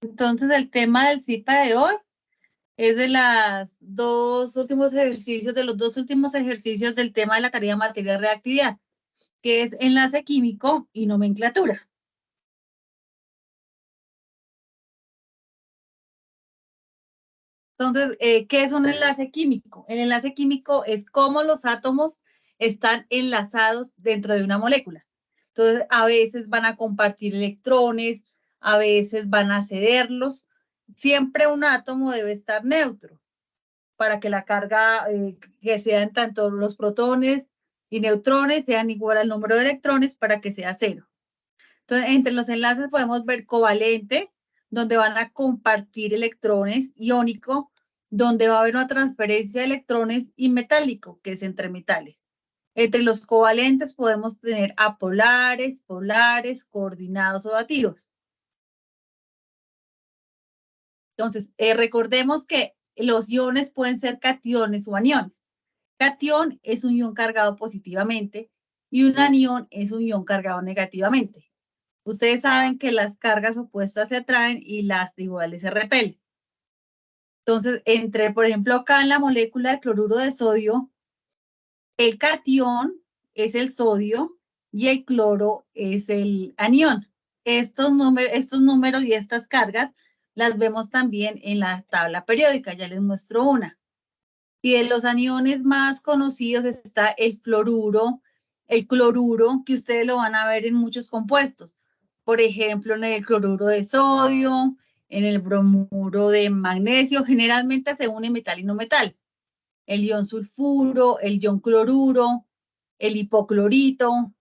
Entonces, el tema del CIPA de hoy es de las dos últimos ejercicios, de los dos últimos ejercicios del tema de la tarea de materia de reactividad, que es enlace químico y nomenclatura. Entonces, ¿qué es un enlace químico? El enlace químico es cómo los átomos están enlazados dentro de una molécula. Entonces, a veces van a compartir electrones, a veces van a cederlos. Siempre un átomo debe estar neutro para que la carga que sean tanto los protones y neutrones sean igual al número de electrones para que sea cero. Entonces, entre los enlaces podemos ver covalente, donde van a compartir electrones, iónico, donde va a haber una transferencia de electrones, y metálico, que es entre metales. Entre los covalentes podemos tener apolares, polares, coordinados o dativos. Entonces, recordemos que los iones pueden ser cationes o aniones. Catión es un ion cargado positivamente y un anión es un ion cargado negativamente. Ustedes saben que las cargas opuestas se atraen y las iguales se repelen. Entonces, por ejemplo, acá en la molécula de cloruro de sodio, el catión es el sodio y el cloro es el anión. Estos números y estas cargas las vemos también en la tabla periódica, ya les muestro una. Y de los aniones más conocidos está el fluoruro, el cloruro, que ustedes lo van a ver en muchos compuestos. Por ejemplo, en el cloruro de sodio, en el bromuro de magnesio, generalmente se une metal y no metal. El ion sulfuro, el ion cloruro, el hipoclorito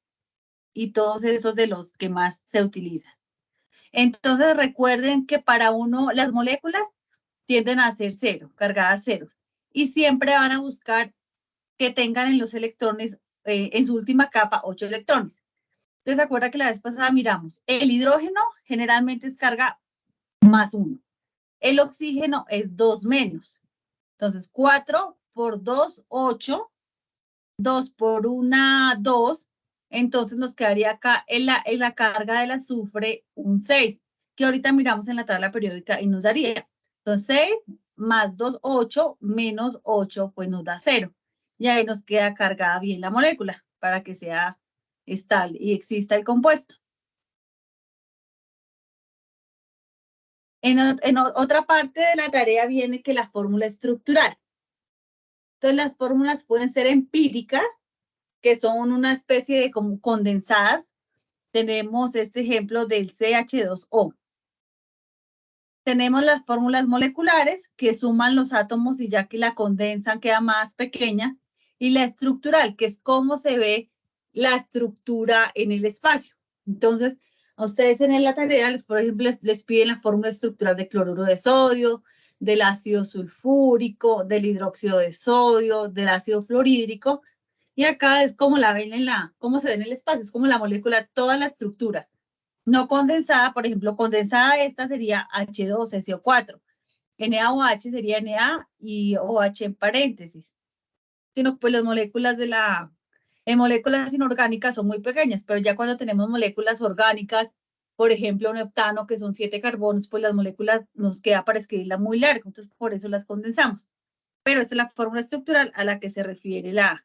y todos esos de los que más se utilizan. Entonces recuerden que para uno las moléculas tienden a ser cero, cargadas cero, y siempre van a buscar que tengan en los electrones, en su última capa, 8 electrones. Entonces, ¿se acuerda que la vez pasada miramos? El hidrógeno generalmente es carga más 1. El oxígeno es 2 menos. Entonces, 4 por 2, 8. 2 por 1, 2. Entonces, nos quedaría acá en la carga del azufre un 6, que ahorita miramos en la tabla periódica y nos daría. Entonces, 6 más 2, 8, menos 8, pues nos da 0. Y ahí nos queda cargada bien la molécula para que sea estable y exista el compuesto. En otra parte de la tarea viene que la fórmula estructural. Entonces, las fórmulas pueden ser empíricas, que son una especie de como condensadas. Tenemos este ejemplo del CH2O. Tenemos las fórmulas moleculares que suman los átomos y ya que la condensan queda más pequeña. Y la estructural, que es cómo se ve la estructura en el espacio. Entonces, a ustedes en la tarea, por ejemplo, les piden la fórmula estructural de cloruro de sodio, del ácido sulfúrico, del hidróxido de sodio, del ácido fluorhídrico. Y acá es como la ven cómo se ve en el espacio, es como la molécula, toda la estructura. No condensada, por ejemplo, condensada esta sería H2SO4. NaOH sería Na y OH en paréntesis. Sino pues las moléculas en moléculas inorgánicas son muy pequeñas, pero ya cuando tenemos moléculas orgánicas, por ejemplo, un heptano que son 7 carbonos, pues las moléculas nos queda para escribirla muy larga, entonces por eso las condensamos. Pero esta es la fórmula estructural a la que se refiere la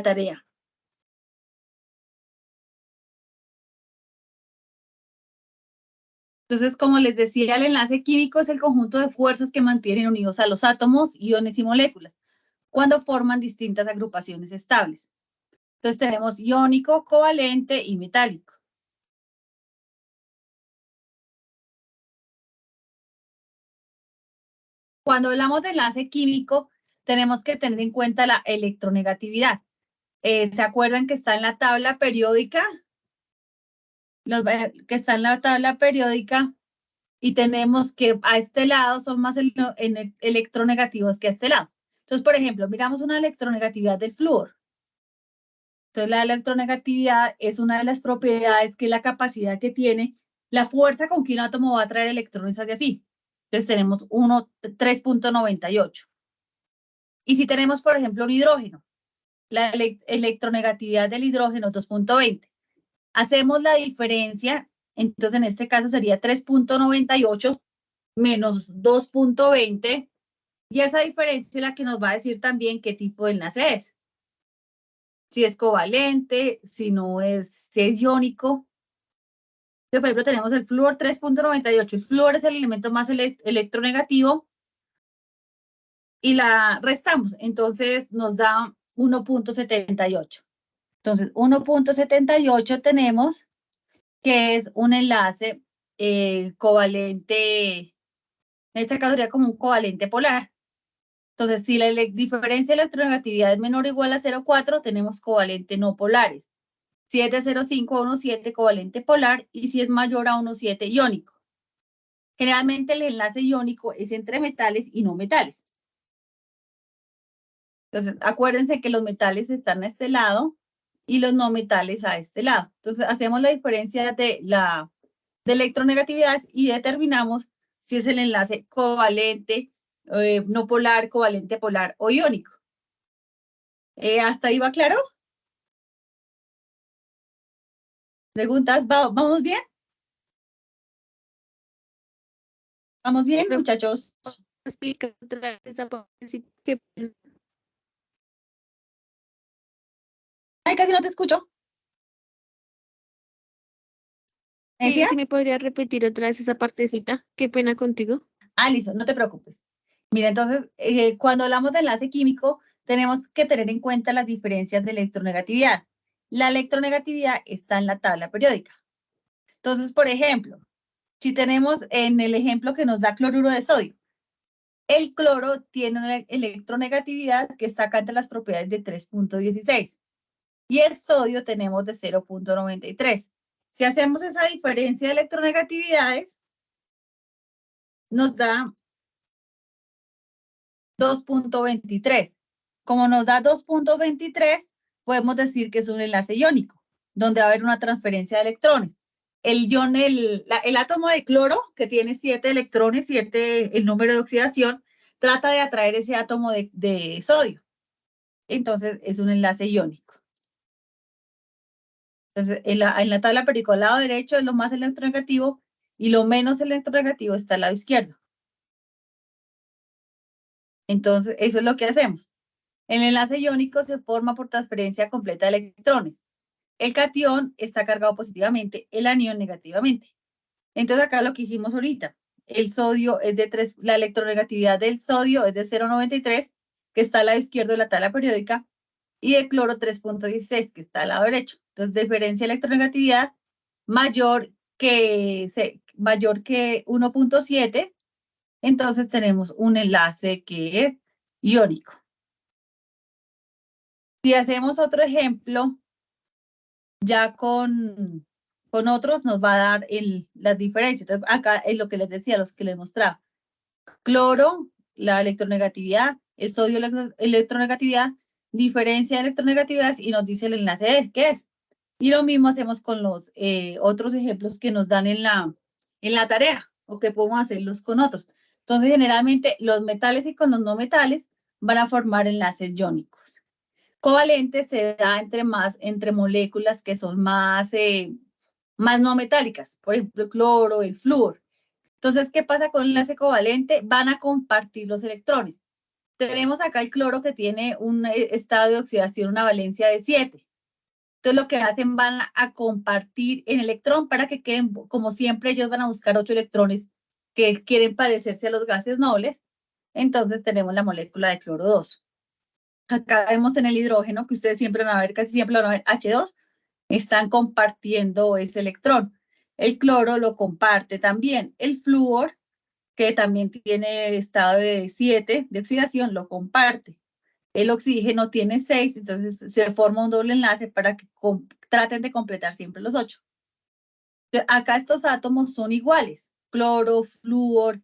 tarea. Entonces, como les decía, el enlace químico es el conjunto de fuerzas que mantienen unidos a los átomos, iones y moléculas cuando forman distintas agrupaciones estables. Entonces tenemos iónico, covalente y metálico. Cuando hablamos de enlace químico, tenemos que tener en cuenta la electronegatividad. ¿Se acuerdan que está en la tabla periódica? Que está en la tabla periódica y tenemos que a este lado son más electronegativos que a este lado. Entonces, por ejemplo, miramos una electronegatividad del flúor. Entonces, la electronegatividad es una de las propiedades que es la capacidad que tiene la fuerza con que un átomo va a traer electrones hacia sí. Entonces, tenemos 3.98. Y si tenemos, por ejemplo, un hidrógeno, la electronegatividad del hidrógeno 2.20. Hacemos la diferencia Entonces, en este caso sería 3.98 menos 2.20. Y esa diferencia es la que nos va a decir también qué tipo de enlace es. Si es covalente, si no es, si es iónico. Entonces, por ejemplo, tenemos el flúor 3.98. El flúor es el elemento más electronegativo y la restamos. Entonces, nos da 1.78. Entonces, 1.78 tenemos que es un enlace covalente, en esta caso sería como un covalente polar. Entonces, si la diferencia de electronegatividad es menor o igual a 0,4, tenemos covalente no polares. Si es de 0,5 a 1,7, covalente polar, y si es mayor a 1,7, iónico. Generalmente el enlace iónico es entre metales y no metales. Entonces, acuérdense que los metales están a este lado y los no metales a este lado. Entonces, hacemos la diferencia de la de electronegatividad y determinamos si es el enlace covalente, no polar, covalente polar o iónico. ¿Hasta ahí va claro? ¿Preguntas? ¿Vamos bien? ¿Vamos bien, muchachos? Explica otra vez esa parte. Ay, casi no te escucho. Sí, sí me podría repetir otra vez esa partecita. Qué pena contigo. Ah, listo, no te preocupes. Mira, entonces, cuando hablamos de enlace químico, tenemos que tener en cuenta las diferencias de electronegatividad. La electronegatividad está en la tabla periódica. Entonces, por ejemplo, si tenemos en el ejemplo que nos da cloruro de sodio, el cloro tiene una electronegatividad que está acá entre las propiedades de 3.16 y el sodio tenemos de 0.93. Si hacemos esa diferencia de electronegatividades, nos da 2.23. Como nos da 2.23, podemos decir que es un enlace iónico, donde va a haber una transferencia de electrones. El átomo de cloro, que tiene 7 electrones, 7 el número de oxidación, trata de atraer ese átomo de sodio. Entonces, es un enlace iónico. Entonces, en la tabla periódica, al lado derecho es lo más electronegativo y lo menos electronegativo está al lado izquierdo. Entonces, eso es lo que hacemos. El enlace iónico se forma por transferencia completa de electrones. El catión está cargado positivamente, el anión negativamente. Entonces, acá lo que hicimos ahorita, el sodio es de 3, la electronegatividad del sodio es de 0,93, que está al lado izquierdo de la tabla periódica, y de cloro 3.16, que está al lado derecho. Entonces, diferencia de electronegatividad mayor que 1.7, entonces tenemos un enlace que es iónico. Si hacemos otro ejemplo, ya con otros nos va a dar las diferencias. Entonces, acá es lo que les decía, los que les mostraba. Cloro, la electronegatividad, el sodio, la electronegatividad, diferencia de electronegatividad y nos dice el enlace de qué es. Y lo mismo hacemos con los otros ejemplos que nos dan en la tarea o que podemos hacerlos con otros. Entonces, generalmente los metales y con los no metales van a formar enlaces iónicos. Covalente se da entre moléculas que son más no metálicas, por ejemplo, el cloro, el flúor. Entonces, ¿qué pasa con el enlace covalente? Van a compartir los electrones. Tenemos acá el cloro que tiene un estado de oxidación, una valencia de 7. Entonces, lo que hacen van a compartir el electrón para que queden, como siempre, ellos van a buscar 8 electrones que quieren parecerse a los gases nobles. Entonces, tenemos la molécula de cloro 2. Acá vemos en el hidrógeno, que ustedes siempre van a ver, casi siempre van a ver H2, están compartiendo ese electrón. El cloro lo comparte también. El flúor, que también tiene estado de 7 de oxidación, lo comparte. El oxígeno tiene 6, entonces se forma un doble enlace para que traten de completar siempre los 8. Acá estos átomos son iguales, cloro, flúor,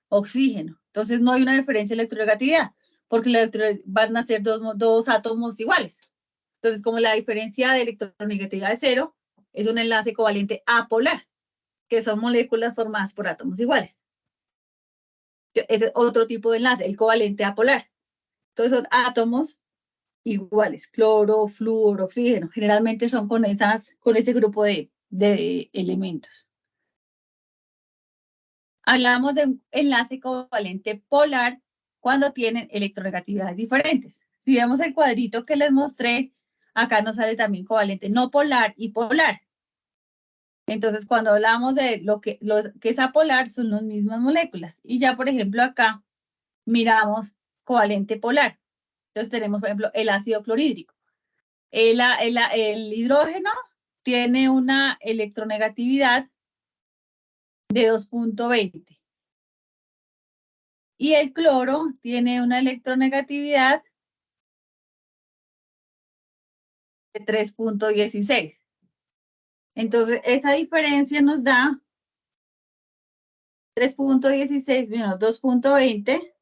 oxígeno. Entonces no hay una diferencia en electronegatividad, porque van a ser dos átomos iguales. Entonces, como la diferencia de electronegatividad es 0, es un enlace covalente apolar, que son moléculas formadas por átomos iguales. Ese es otro tipo de enlace, el covalente apolar. Entonces son átomos iguales, cloro, flúor, oxígeno. Generalmente son con ese grupo de elementos. Hablamos de un enlace covalente polar cuando tienen electronegatividades diferentes. Si vemos el cuadrito que les mostré, acá nos sale también covalente no polar y polar. Entonces, cuando hablamos de lo que es apolar, son las mismas moléculas. Y ya, por ejemplo, acá miramos covalente polar. Entonces, tenemos, por ejemplo, el ácido clorhídrico. El hidrógeno tiene una electronegatividad de 2.20. Y el cloro tiene una electronegatividad de 3.16. Entonces, esa diferencia nos da 3.16 menos 2.20,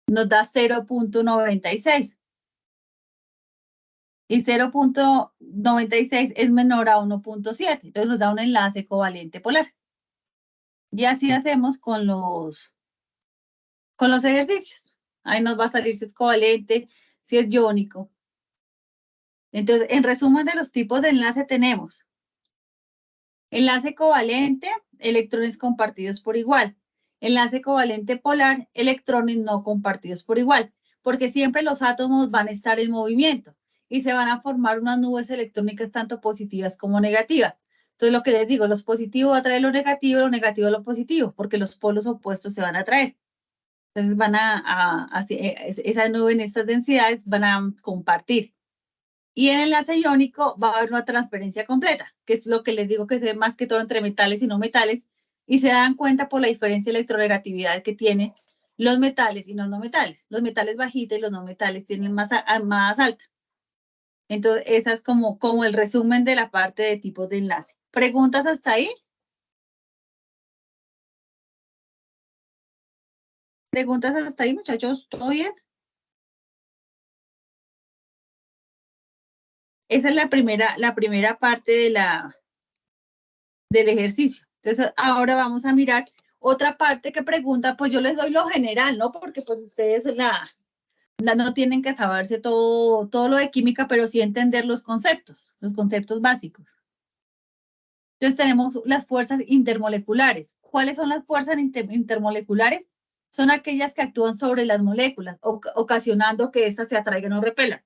nos da 0.96. Y 0.96 es menor a 1.7. Entonces, nos da un enlace covalente polar. Y así hacemos con los ejercicios. Ahí nos va a salir si es covalente, si es iónico. Entonces, en resumen de los tipos de enlace tenemos enlace covalente, electrones compartidos por igual. Enlace covalente polar, electrones no compartidos por igual, porque siempre los átomos van a estar en movimiento y se van a formar unas nubes electrónicas tanto positivas como negativas. Entonces, lo que les digo, los positivos atraen lo negativo lo positivo, porque los polos opuestos se van a atraer. Entonces, esa nube en estas densidades van a compartir. Y en el enlace iónico va a haber una transferencia completa, que es lo que les digo que es más que todo entre metales y no metales, y se dan cuenta por la diferencia de electronegatividad que tienen los metales y los no metales. Los metales bajita y los no metales tienen más alta. Entonces, esa es como el resumen de la parte de tipos de enlace. ¿Preguntas hasta ahí? ¿Preguntas hasta ahí, muchachos? ¿Todo bien? Esa es la primera parte del ejercicio. Entonces, ahora vamos a mirar otra parte que pregunta, pues yo les doy lo general, ¿no? Porque pues ustedes no tienen que saberse todo lo de química, pero sí entender los conceptos básicos. Entonces tenemos las fuerzas intermoleculares. ¿Cuáles son las fuerzas intermoleculares? Son aquellas que actúan sobre las moléculas, ocasionando que éstas se atraigan o repelan.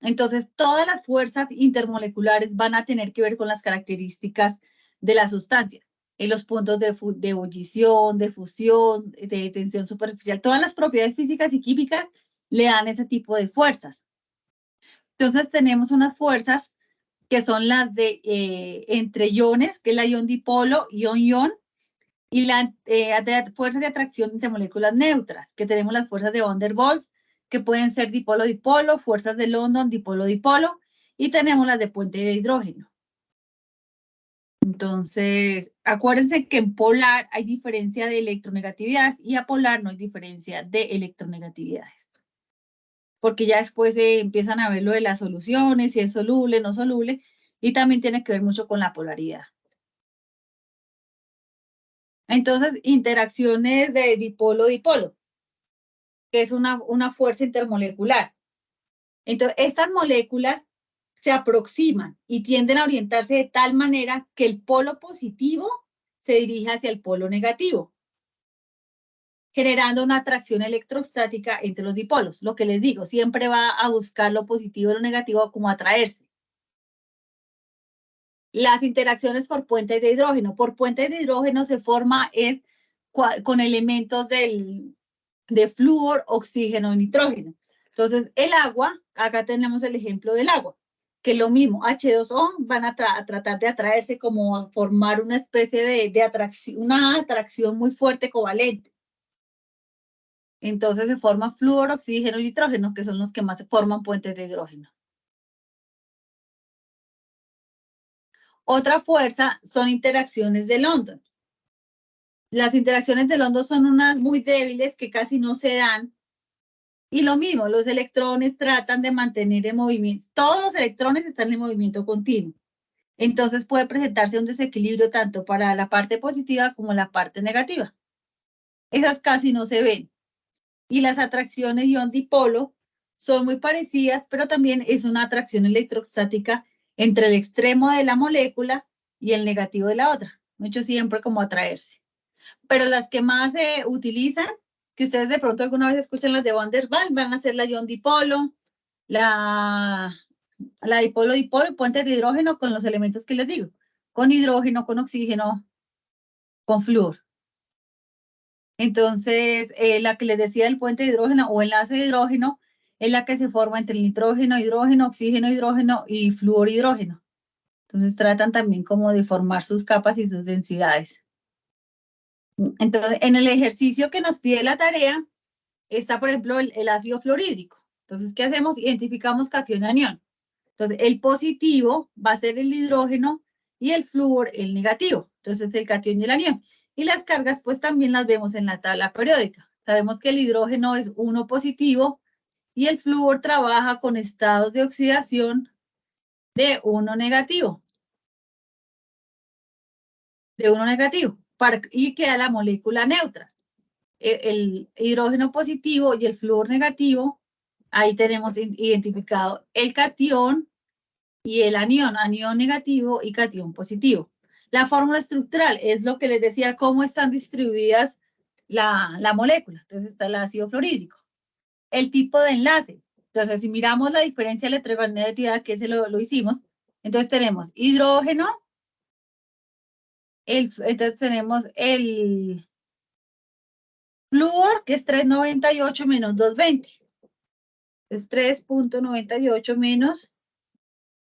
Entonces, todas las fuerzas intermoleculares van a tener que ver con las características de la sustancia, en los puntos de ebullición, de fusión, de tensión superficial, todas las propiedades físicas y químicas le dan ese tipo de fuerzas. Entonces, tenemos unas fuerzas que son las de entre iones, que es la ion-dipolo, ion-ion, y las fuerzas de atracción entre moléculas neutras, que tenemos las fuerzas de Van der Waals, que pueden ser dipolo-dipolo, fuerzas de London, dipolo-dipolo, y tenemos las de puente de hidrógeno. Entonces, acuérdense que en polar hay diferencia de electronegatividades y a polar no hay diferencia de electronegatividades. Porque ya después empiezan a ver lo de las soluciones, si es soluble, no soluble, y también tiene que ver mucho con la polaridad. Entonces, interacciones de dipolo-dipolo, que es una fuerza intermolecular. Entonces, estas moléculas se aproximan y tienden a orientarse de tal manera que el polo positivo se dirija hacia el polo negativo, generando una atracción electrostática entre los dipolos. Lo que les digo, siempre va a buscar lo positivo y lo negativo como atraerse. Las interacciones por puentes de hidrógeno. Por puentes de hidrógeno se forma con elementos de flúor, oxígeno y nitrógeno. Entonces, el agua, acá tenemos el ejemplo del agua, que es lo mismo, H2O van a tratar de atraerse como a formar una especie de atracción, una atracción muy fuerte covalente. Entonces se forma flúor, oxígeno y nitrógeno, que son los que más se forman puentes de hidrógeno. Otra fuerza son interacciones de London. Las interacciones de London son unas muy débiles que casi no se dan. Y lo mismo, los electrones tratan de mantener el movimiento. Todos los electrones están en movimiento continuo. Entonces puede presentarse un desequilibrio tanto para la parte positiva como la parte negativa. Esas casi no se ven. Y las atracciones ion-dipolo son muy parecidas, pero también es una atracción electrostática entre el extremo de la molécula y el negativo de la otra. mucho siempre como atraerse. Pero las que más se utilizan, que ustedes de pronto alguna vez escuchan las de Van der Waals, van a ser la ion-dipolo, la dipolo-dipolo, puentes de hidrógeno con los elementos que les digo, con hidrógeno, con oxígeno, con flúor. Entonces, la que les decía del puente de hidrógeno o enlace de hidrógeno es la que se forma entre el nitrógeno, hidrógeno, oxígeno, hidrógeno y flúor, hidrógeno. Entonces, tratan también como de formar sus capas y sus densidades. Entonces, en el ejercicio que nos pide la tarea, está, por ejemplo, el ácido fluorhídrico. Entonces, ¿qué hacemos? Identificamos cation y anión. Entonces, el positivo va a ser el hidrógeno y el flúor el negativo. Entonces, el cation y el anión. Y las cargas, pues también las vemos en la tabla periódica. Sabemos que el hidrógeno es 1 positivo y el flúor trabaja con estados de oxidación de 1 negativo. Y queda la molécula neutra. El hidrógeno positivo y el flúor negativo, ahí tenemos identificado el cation y el anión negativo y cation positivo. La fórmula estructural es lo que les decía, cómo están distribuidas la molécula. Entonces está el ácido fluorhídrico. El tipo de enlace. Entonces, si miramos la diferencia de electronegatividad, que ese lo hicimos, entonces tenemos hidrógeno, entonces tenemos el flúor, que es 398 menos 220. Es 3.98 menos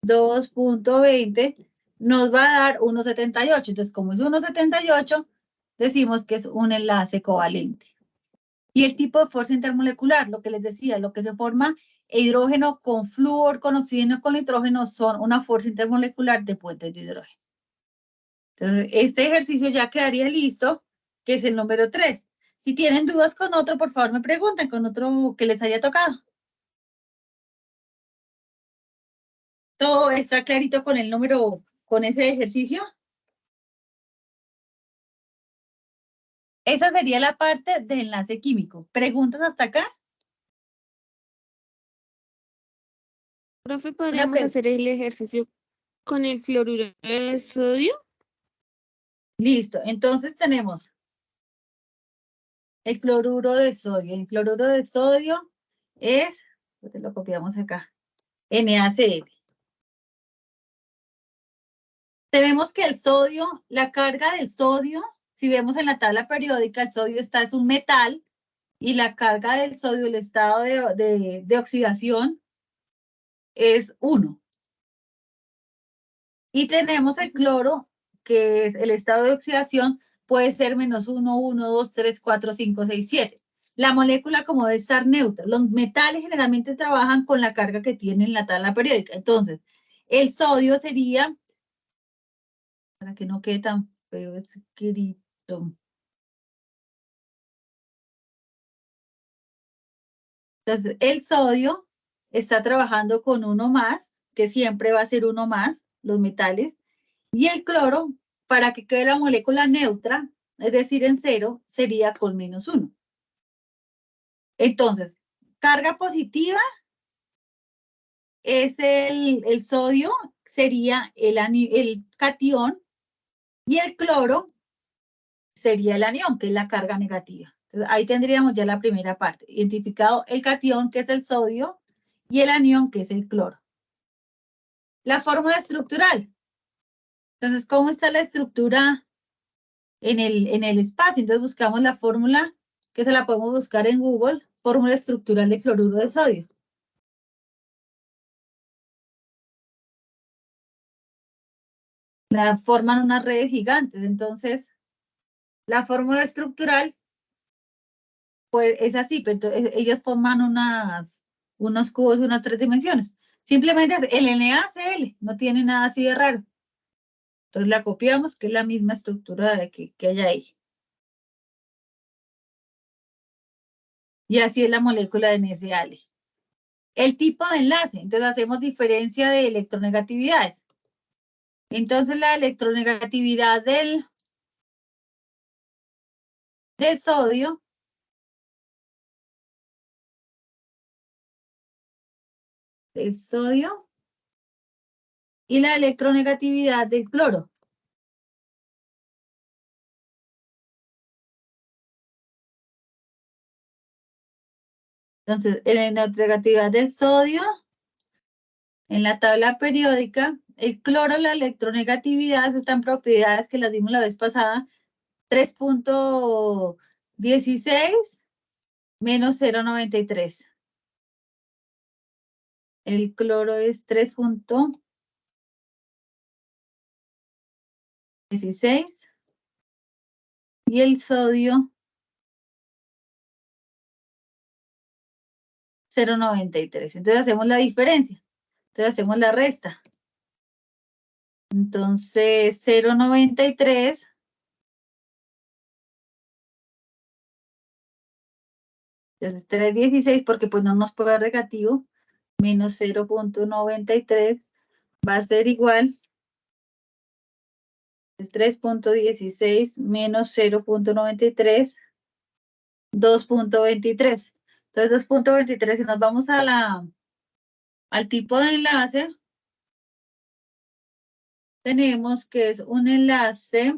2.20 nos va a dar 1.78. Entonces, como es 1.78, decimos que es un enlace covalente. Y el tipo de fuerza intermolecular, lo que les decía, lo que se forma hidrógeno con flúor, con oxígeno, con nitrógeno, son una fuerza intermolecular de puentes de hidrógeno. Entonces, este ejercicio ya quedaría listo, que es el número 3. Si tienen dudas con otro, por favor me pregunten, con otro que les haya tocado. ¿Todo está clarito con el número, con ese ejercicio? Esa sería la parte de enlace químico. ¿Preguntas hasta acá? Profe, ¿podríamos hacer el ejercicio con el cloruro de sodio? Listo. Entonces tenemos el cloruro de sodio. El cloruro de sodio es, lo copiamos acá, NaCl. Tenemos que el sodio, la carga del sodio, si vemos en la tabla periódica, el sodio es un metal y la carga del sodio, el estado de oxidación, es 1. Y tenemos el cloro, que es el estado de oxidación, puede ser -1, 1, 2, 3, 4, 5, 6, 7. La molécula como debe estar neutra. Los metales generalmente trabajan con la carga que tienen la tabla periódica. Entonces, el sodio sería, para que no quede tan feo escrito. Entonces, el sodio está trabajando con 1 más, que siempre va a ser 1 más, los metales, y el cloro, para que quede la molécula neutra, es decir, en 0, sería con -1. Entonces, carga positiva es el sodio, sería el cation, y el cloro sería el anión, que es la carga negativa. Entonces, ahí tendríamos ya la primera parte. Identificado el cation, que es el sodio, y el anión, que es el cloro. La fórmula estructural. Entonces, ¿cómo está la estructura en el espacio? Entonces, buscamos la fórmula, que se la podemos buscar en Google, fórmula estructural de cloruro de sodio. La forman unas redes gigantes. Entonces, la fórmula estructural, pues es así, pero entonces, ellos forman unos cubos de unas 3 dimensiones. Simplemente es el NaCl, no tiene nada así de raro. Entonces la copiamos, que es la misma estructura que hay ahí. Y así es la molécula de NaCl. El tipo de enlace, entonces hacemos diferencia de electronegatividades. Entonces la electronegatividad del sodio y la electronegatividad del cloro. Entonces, en la electronegatividad del sodio, en la tabla periódica, el cloro, la electronegatividad, están propiedades que las vimos la vez pasada, 3.16 menos 0.93. El cloro es 3.16 y el sodio 0.93. Entonces hacemos la diferencia. Entonces hacemos la resta. Entonces 0.93 entonces 3.16 porque pues no nos puede dar negativo, menos 0.93 va a ser igual 3.16 menos 0.93, 2.23. Entonces 2.23, si nos vamos a al tipo de enlace, tenemos que es un enlace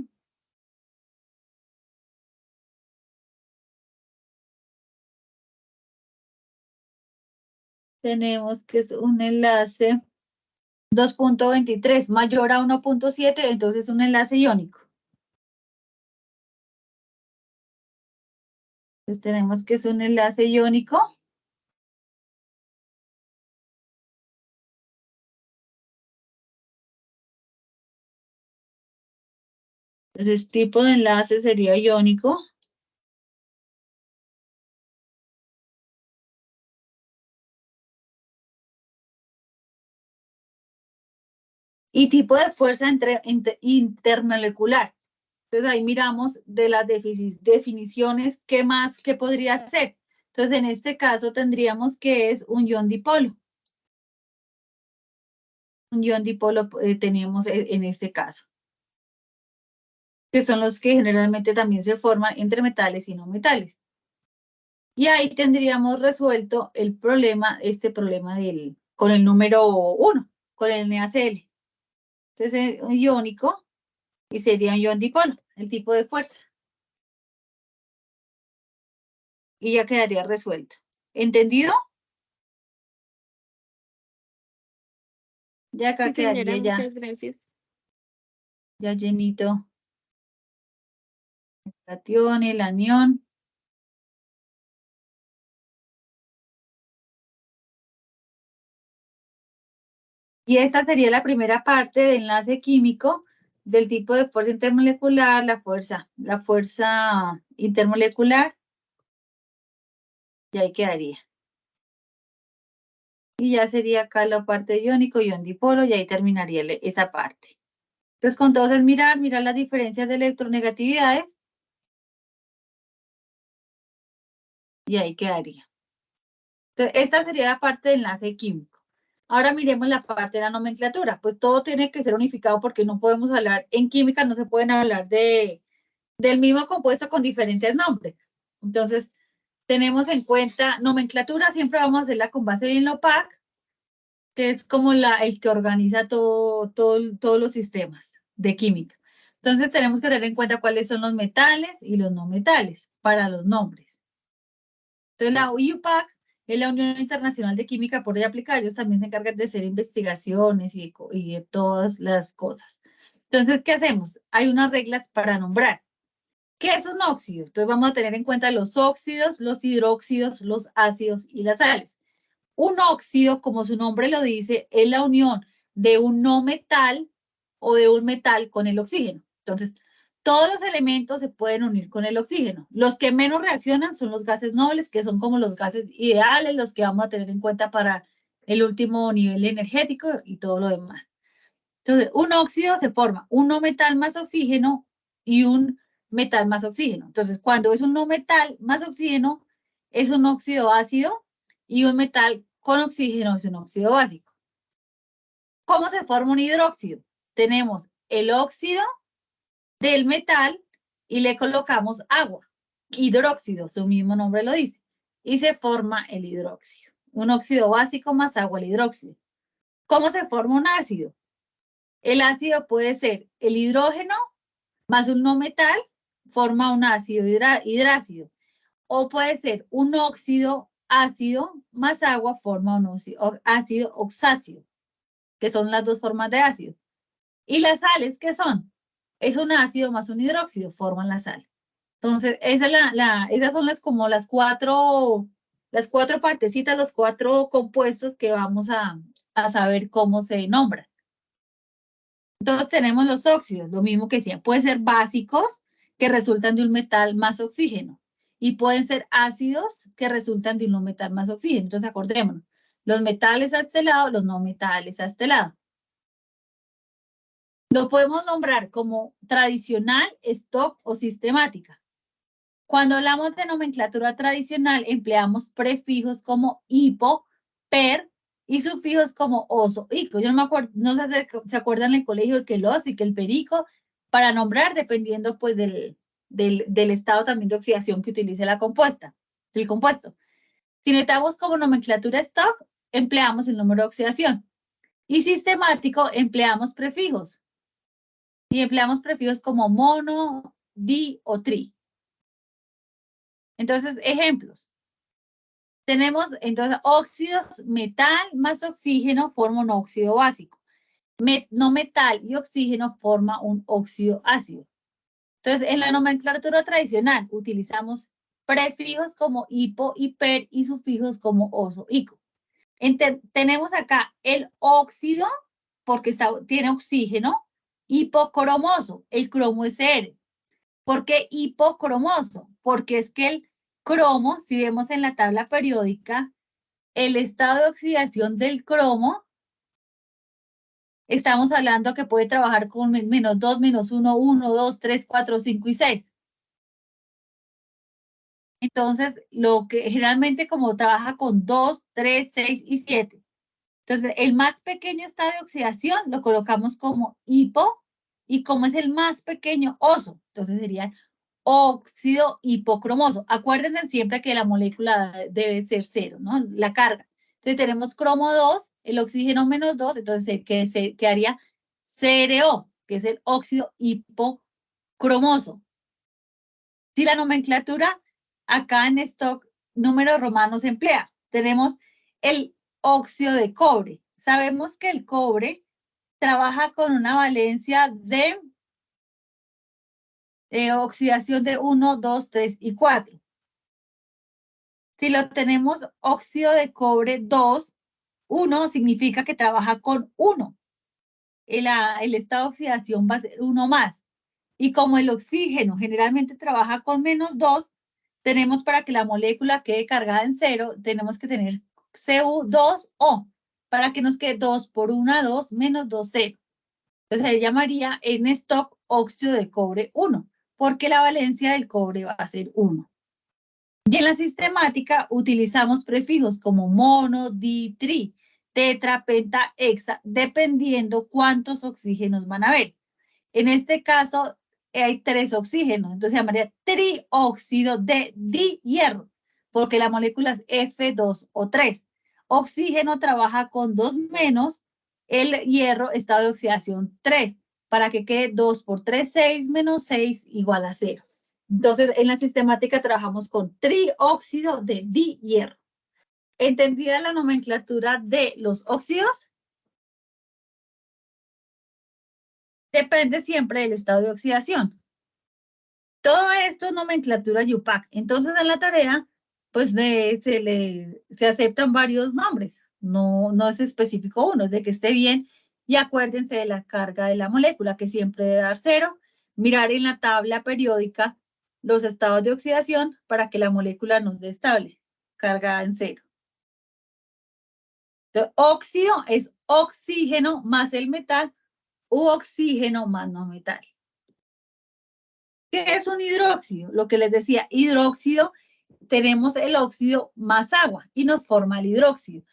tenemos que es un enlace 2.23 mayor a 1.7, entonces es un enlace iónico. Entonces tenemos que es un enlace iónico. Entonces tipo de enlace sería iónico. Y tipo de fuerza intermolecular. Entonces ahí miramos de las definiciones qué podría ser. Entonces en este caso tendríamos que es un ion dipolo. Un ion dipolo tenemos en este caso. Que son los que generalmente también se forman entre metales y no metales. Y ahí tendríamos resuelto el problema, con el número 1, con el NaCl. Entonces es iónico y sería un ion dipolo, el tipo de fuerza. Y ya quedaría resuelto. ¿Entendido? Ya acá Sí, señora, quedaría ya, muchas gracias. ya llenito. El cation, el anión. Y esta sería la primera parte del enlace químico del tipo de fuerza intermolecular, la fuerza intermolecular. Y ahí quedaría. Y ya sería acá la parte iónico, ion dipolo, y ahí terminaría esa parte. Entonces, con todos es mirar las diferencias de electronegatividades. Y ahí quedaría. Entonces, esta sería la parte del enlace químico. Ahora miremos la parte de la nomenclatura. Pues todo tiene que ser unificado porque no podemos hablar, en química no se pueden hablar del mismo compuesto con diferentes nombres. Entonces, tenemos en cuenta nomenclatura, siempre vamos a hacerla con base en LOPAC, que es como el que organiza todos los sistemas de química. Entonces tenemos que tener en cuenta cuáles son los metales y los no metales para los nombres. Entonces la IUPAC es la Unión Internacional de Química por ella aplicar. Ellos también se encargan de hacer investigaciones y de todas las cosas. Entonces, ¿qué hacemos? Hay unas reglas para nombrar. ¿Qué es un óxido? Entonces vamos a tener en cuenta los óxidos, los hidróxidos, los ácidos y las sales. Un óxido, como su nombre lo dice, es la unión de un no metal o de un metal con el oxígeno. Entonces, todos los elementos se pueden unir con el oxígeno. Los que menos reaccionan son los gases nobles, que son como los gases ideales, los que vamos a tener en cuenta para el último nivel energético y todo lo demás. Entonces, un óxido se forma un no metal más oxígeno y un metal más oxígeno. Entonces, cuando es un no metal más oxígeno, es un óxido ácido y un metal con oxígeno es un óxido básico. ¿Cómo se forma un hidróxido? Tenemos el óxido del metal y le colocamos agua. Hidróxido, su mismo nombre lo dice. Y se forma el hidróxido. Un óxido básico más agua, el hidróxido. ¿Cómo se forma un ácido? El ácido puede ser el hidrógeno más un no metal, forma un ácido hidrácido. O puede ser un óxido ácido más agua forma un ácido oxácido, que son las dos formas de ácido. ¿Y las sales qué son? Es un ácido más un hidróxido, forman la sal. Entonces, esas son como las cuatro partecitas, los cuatro compuestos que vamos a saber cómo se nombran. Entonces tenemos los óxidos, lo mismo que decía, pueden ser básicos que resultan de un metal más oxígeno y pueden ser ácidos que resultan de un metal más oxígeno. Entonces acordémonos, los metales a este lado, los no metales a este lado. Lo podemos nombrar como tradicional, stock o sistemática. Cuando hablamos de nomenclatura tradicional, empleamos prefijos como hipo, per y sufijos como oso, ico. Yo no me acuerdo, no sé si se acuerdan en el colegio de que el oso y que el perico, para nombrar dependiendo pues del estado también de oxidación que utilice el compuesto. Si necesitamos como nomenclatura stock, empleamos el número de oxidación. Y sistemático, empleamos prefijos. Y empleamos prefijos como mono, di o tri. Entonces, ejemplos. Tenemos entonces óxidos, metal más oxígeno forma un óxido básico. No metal y oxígeno forma un óxido ácido. Entonces, en la nomenclatura tradicional utilizamos prefijos como hipo y per y sufijos como oso, ico. Tenemos acá el óxido porque tiene oxígeno, hipocromoso, el cromo es R. ¿Por qué hipocromoso? Porque es que el cromo, si vemos en la tabla periódica, el estado de oxidación del cromo, estamos hablando que puede trabajar con menos 2, menos 1, 1, 2, 3, 4, 5 y 6. Entonces, lo que generalmente como trabaja con 2, 3, 6 y 7. Entonces, el más pequeño estado de oxidación lo colocamos como hipo y como es el más pequeño oso. Entonces, sería óxido hipocromoso. Acuérdense siempre que la molécula debe ser 0, ¿no? La carga. Entonces tenemos cromo 2, el oxígeno menos 2, entonces quedaría CRO, que es el óxido hipocromoso. Si la nomenclatura acá en stock, números romanos se emplea. Tenemos el óxido de cobre. Sabemos que el cobre trabaja con una valencia de oxidación de 1, 2, 3 y 4. Si lo tenemos óxido de cobre 2, 1 significa que trabaja con 1. El estado de oxidación va a ser 1 más. Y como el oxígeno generalmente trabaja con menos 2, tenemos para que la molécula quede cargada en 0, tenemos que tener Cu2O para que nos quede 2 por 1, 2, menos 2, 0. Entonces se llamaría en stock óxido de cobre 1, porque la valencia del cobre va a ser 1. Y en la sistemática utilizamos prefijos como mono, di, tri, tetra, penta, hexa, dependiendo cuántos oxígenos van a haber. En este caso hay 3 oxígenos, entonces se llamaría trióxido de dihierro, porque la molécula es F2O3. Oxígeno trabaja con 2 menos, el hierro estado de oxidación 3, para que quede 2 por 3, 6 menos 6 igual a 0. Entonces, en la sistemática trabajamos con trióxido de dihierro. ¿Entendida la nomenclatura de los óxidos? Depende siempre del estado de oxidación. Todo esto es nomenclatura YUPAC. Entonces, en la tarea, pues se aceptan varios nombres. No es específico uno, es de que esté bien. Y acuérdense de la carga de la molécula, que siempre debe dar 0. Mirar en la tabla periódica los estados de oxidación para que la molécula nos dé estable, cargada en 0. Entonces, óxido es oxígeno más el metal u oxígeno más no metal. ¿Qué es un hidróxido? Lo que les decía, hidróxido, tenemos el óxido más agua y nos forma el hidróxido.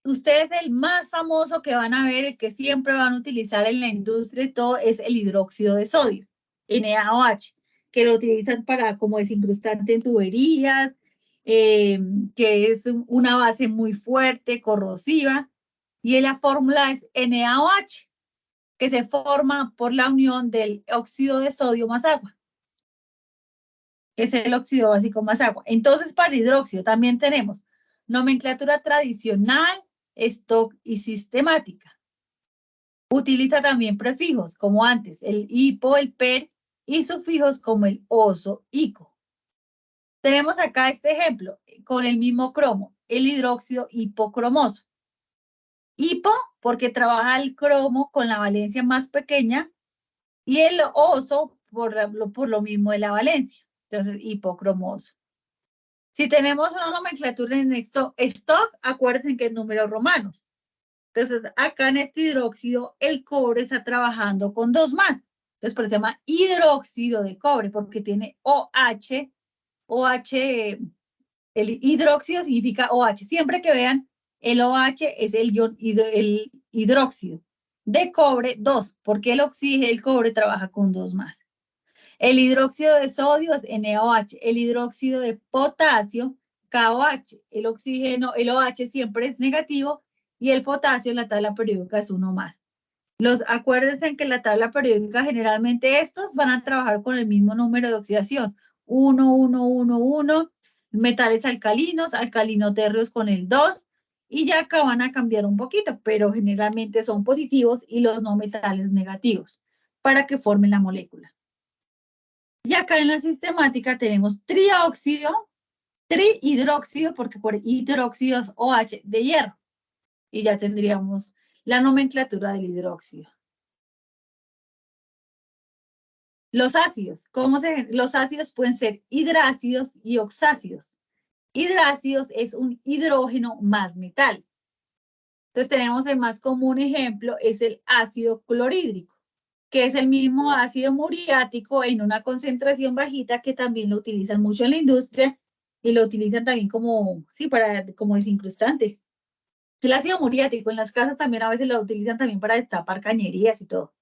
Ustedes el más famoso que van a ver, el que siempre van a utilizar en la industria y todo, es el hidróxido de sodio, NaOH, que lo utilizan para como desincrustante en tuberías, que es una base muy fuerte, corrosiva, y la fórmula es NaOH, que se forma por la unión del óxido de sodio más agua. Es el óxido básico más agua. Entonces, para hidróxido también tenemos Nomenclatura tradicional, stock y sistemática. Utiliza también prefijos, como antes, el hipo, el per, y sufijos como el oso, ico. Tenemos acá este ejemplo, con el mismo cromo, el hidróxido hipocromoso. Hipo, porque trabaja el cromo con la valencia más pequeña, y el oso, por lo mismo de la valencia. Entonces, hipocromoso. Si tenemos una nomenclatura en esto, stock, acuérdense que es números romanos. Entonces, acá en este hidróxido, el cobre está trabajando con 2 más. Entonces, por eso se llama hidróxido de cobre, porque tiene OH. OH, el hidróxido significa OH. Siempre que vean, el OH es el hidróxido. De cobre, 2, porque el oxígeno, el cobre trabaja con 2 más. El hidróxido de sodio es NaOH. El hidróxido de potasio, KOH. El oxígeno, el OH siempre es negativo y el potasio en la tabla periódica es 1 más. Acuérdense que en la tabla periódica generalmente estos van a trabajar con el mismo número de oxidación. 1, 1, 1, 1. Metales alcalinos, alcalinoterrios con el 2. Y ya acá van a cambiar un poquito, pero generalmente son positivos y los no metales negativos para que formen la molécula. Y acá en la sistemática tenemos trióxido, trihidróxido, porque por hidróxido es OH de hierro. Y ya tendríamos la nomenclatura del hidróxido. Los ácidos. Los ácidos pueden ser hidrácidos y oxácidos. Hidrácidos es un hidrógeno más metal. Entonces tenemos el más común ejemplo, es el ácido clorhídrico, que es el mismo ácido muriático en una concentración bajita que también lo utilizan mucho en la industria y lo utilizan también como, sí, como desincrustante. El ácido muriático en las casas también a veces lo utilizan también para destapar cañerías y todo.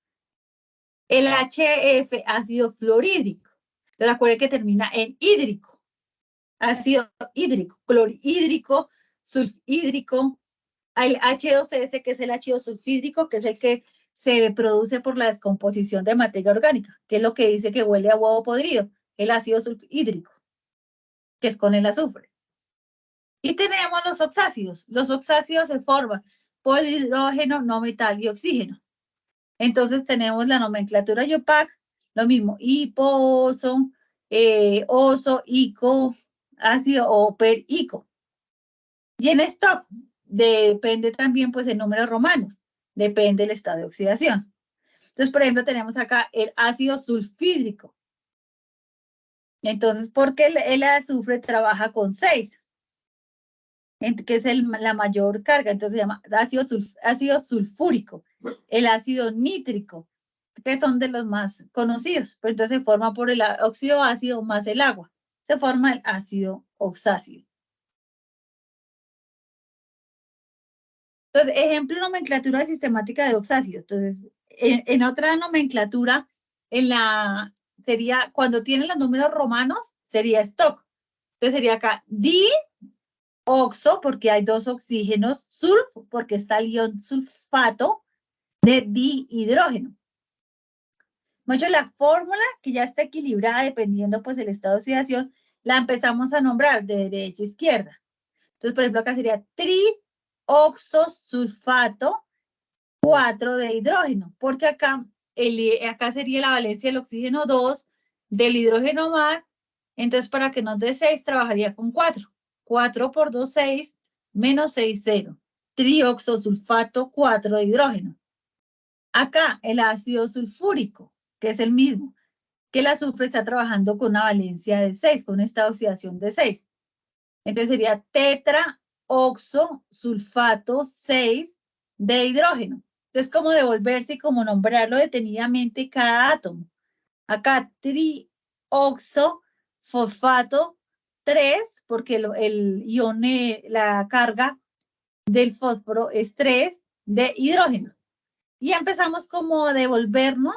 El HF, ácido fluorhídrico. Entonces acuérdense que termina en hídrico. Ácido hídrico, clorhídrico, sulfhídrico. El H2S, que es el ácido sulfhídrico, que es el que se produce por la descomposición de materia orgánica, que es lo que dice que huele a huevo podrido, el ácido sulfhídrico, que es con el azufre. Y tenemos los oxácidos. Los oxácidos se forman por hidrógeno, no metal y oxígeno. Entonces tenemos la nomenclatura IUPAC, lo mismo, hipo, oso, oso, ico, ácido o per ico. Y en stock depende también pues el número romanos, depende del estado de oxidación. Entonces, por ejemplo, tenemos acá el ácido sulfhídrico. Entonces, porque el azufre trabaja con 6, que es la mayor carga, entonces se llama ácido sulfúrico, el ácido nítrico, que son de los más conocidos, pero entonces se forma por el óxido ácido más el agua, se forma el ácido oxácido. Entonces, ejemplo, nomenclatura sistemática de oxácidos. Entonces, en otra nomenclatura, sería, cuando tienen los números romanos, sería stock. Entonces sería acá dioxo, porque hay 2 oxígenos, sulf, porque está el ion sulfato de dihidrógeno. Mucho la fórmula, que ya está equilibrada dependiendo pues del estado de oxidación, la empezamos a nombrar de derecha a izquierda. Entonces, por ejemplo, acá sería trioxosulfato 4 de hidrógeno, porque acá sería la valencia del oxígeno 2, del hidrógeno más, entonces para que nos dé 6 trabajaría con 4. 4 por 2, 6, menos 6, 0. Trioxosulfato 4 de hidrógeno. Acá el ácido sulfúrico, que es el mismo, que el azufre está trabajando con una valencia de 6, con esta oxidación de 6. Entonces sería tetraoxosulfato 6 de hidrógeno. Entonces, como devolverse y como nombrarlo detenidamente cada átomo. Acá trioxofosfato 3, porque el ion, la carga del fósforo es 3 de hidrógeno. Y empezamos como a devolvernos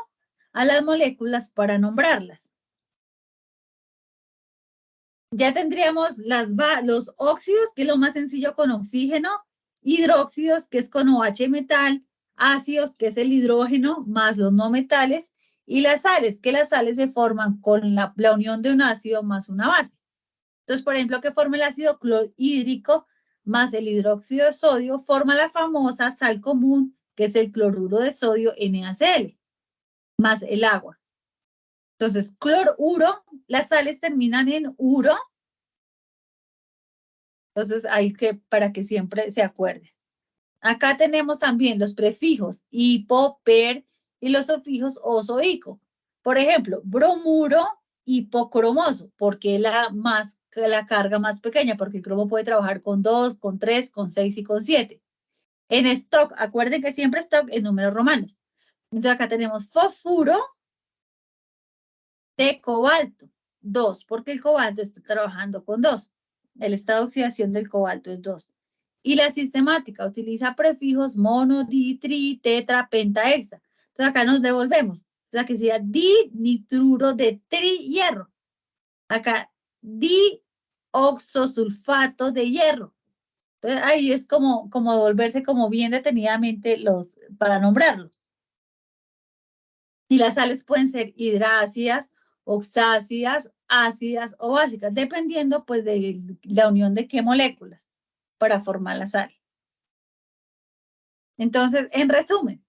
a las moléculas para nombrarlas. Ya tendríamos los óxidos, que es lo más sencillo con oxígeno, hidróxidos, que es con OH metal, ácidos, que es el hidrógeno, más los no metales, y las sales, que las sales se forman con la unión de un ácido más una base. Entonces, por ejemplo, que forma el ácido clorhídrico, más el hidróxido de sodio forma la famosa sal común, que es el cloruro de sodio NaCl, más el agua. Entonces, cloruro, las sales terminan en uro. Entonces, hay que, para que siempre se acuerden. Acá tenemos también los prefijos hipo, per y los sufijos oso, ico. Por ejemplo, bromuro, hipocromoso, porque es la carga más pequeña, porque el cromo puede trabajar con 2, con 3, con 6 y con 7. En stock, acuerden que siempre stock es números romanos. Entonces acá tenemos fosfuro de cobalto, 2, porque el cobalto está trabajando con 2. El estado de oxidación del cobalto es 2. Y la sistemática utiliza prefijos mono, di, tri, tetra, penta, hexa. Entonces acá nos devolvemos. O sea que sería dinitruro de trihierro. Acá dioxosulfato de hierro. Entonces ahí es como devolverse como bien detenidamente para nombrarlos. Y las sales pueden ser hidrácidas, oxácidas, ácidas o básicas, dependiendo pues de la unión de qué moléculas para formar la sal. Entonces, en resumen,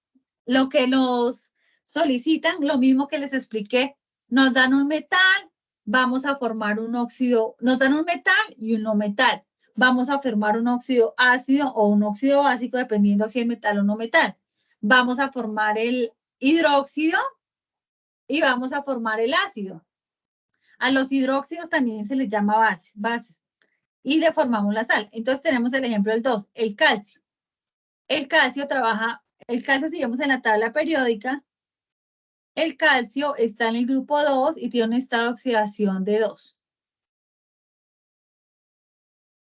lo que nos solicitan, lo mismo que les expliqué, nos dan un metal, vamos a formar un óxido, nos dan un metal y un no metal. Vamos a formar un óxido ácido o un óxido básico, dependiendo si es metal o no metal. Vamos a formar el hidróxido y vamos a formar el ácido. A los hidróxidos también se les llama bases. Y le formamos la sal. Entonces tenemos el ejemplo del 2, el calcio. El calcio, si vemos en la tabla periódica, el calcio está en el grupo 2 y tiene un estado de oxidación de 2.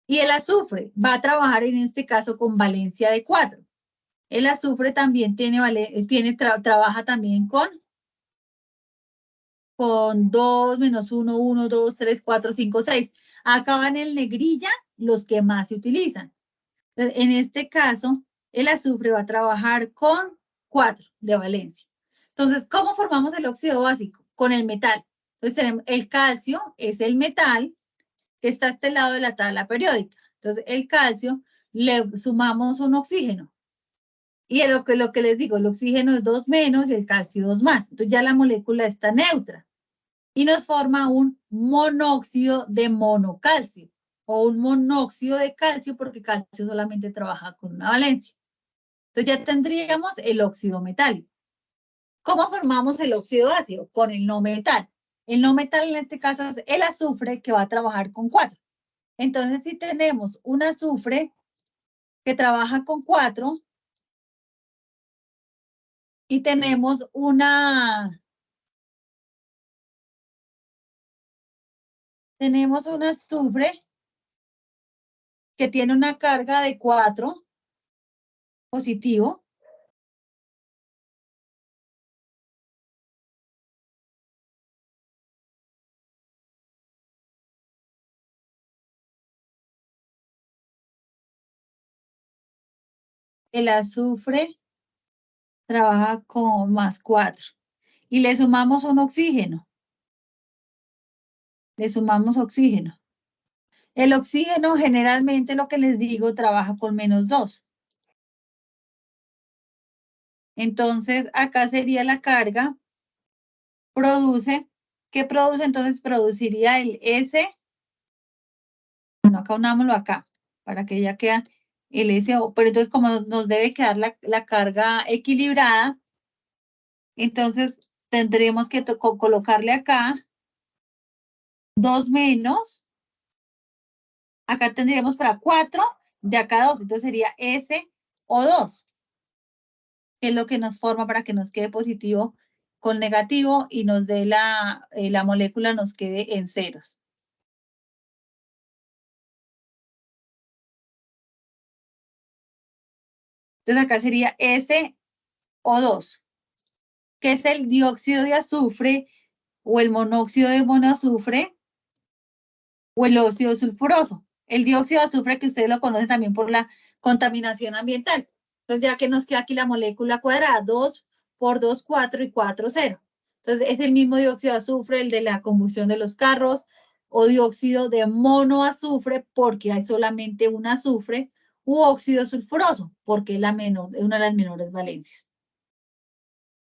Y el azufre va a trabajar en este caso con valencia de 4. El azufre también trabaja también con 2, menos 1, 1, 2, 3, 4, 5, 6. Acá van en negrilla los que más se utilizan. Entonces, en este caso, el azufre va a trabajar con 4 de valencia. Entonces, ¿cómo formamos el óxido básico? Con el metal. Entonces, tenemos el calcio, es el metal que está a este lado de la tabla periódica. Entonces, el calcio le sumamos un oxígeno. Y lo que les digo, el oxígeno es 2 menos y el calcio 2 más. Entonces, ya la molécula está neutra. Y nos forma un monóxido de monocalcio o un monóxido de calcio porque calcio solamente trabaja con una valencia. Entonces ya tendríamos el óxido metálico. ¿Cómo formamos el óxido ácido? Con el no metal. El no metal en este caso es el azufre que va a trabajar con 4. Entonces si tenemos un azufre que trabaja con 4 y tenemos un azufre que tiene una carga de 4 positivo. El azufre trabaja con más 4. Y le sumamos un oxígeno. Le sumamos oxígeno. El oxígeno generalmente, lo que les digo, trabaja con menos 2. Entonces, acá sería la carga. ¿Qué produce? Entonces, produciría el S. Bueno, acá unámoslo acá, para que ya quede el SO. Pero entonces, como nos debe quedar la carga equilibrada, entonces tendremos que colocarle acá 2 menos. Acá tendríamos para 4, de acá 2. Entonces sería SO2, que es lo que nos forma para que nos quede positivo con negativo y nos dé la molécula nos quede en ceros. Entonces acá sería SO2, que es el dióxido de azufre o el monóxido de monoazufre o el óxido sulfuroso. El dióxido de azufre que ustedes lo conocen también por la contaminación ambiental. Entonces ya que nos queda aquí la molécula cuadrada, 2 por 2, 4 y 4, 0. Entonces es el mismo dióxido de azufre, el de la combustión de los carros o dióxido de monoazufre, porque hay solamente un azufre, u óxido sulfuroso, porque es una de las menores valencias.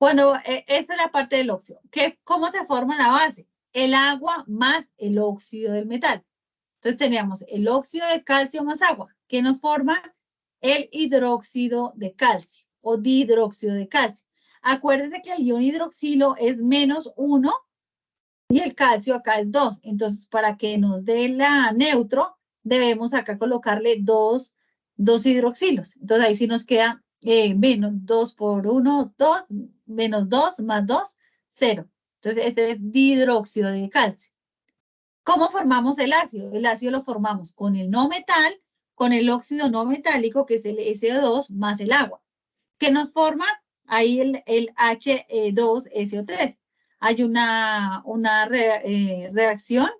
Esta es la parte del óxido. ¿Cómo se forma la base? El agua más el óxido del metal. Entonces teníamos el óxido de calcio más agua, que nos forma el hidróxido de calcio o dihidróxido de calcio. Acuérdense que el ion hidroxilo es -1 y el calcio acá es 2. Entonces, para que nos dé la neutro, debemos acá colocarle dos hidroxilos. Entonces, ahí sí nos queda menos 2 por 1, 2, menos 2 más 2, 0. Entonces, este es dihidróxido de calcio. ¿Cómo formamos el ácido? El ácido lo formamos con el no metal, con el óxido no metálico, que es el SO2, más el agua. ¿Qué nos forma? Ahí el H2SO3. Hay una reacción.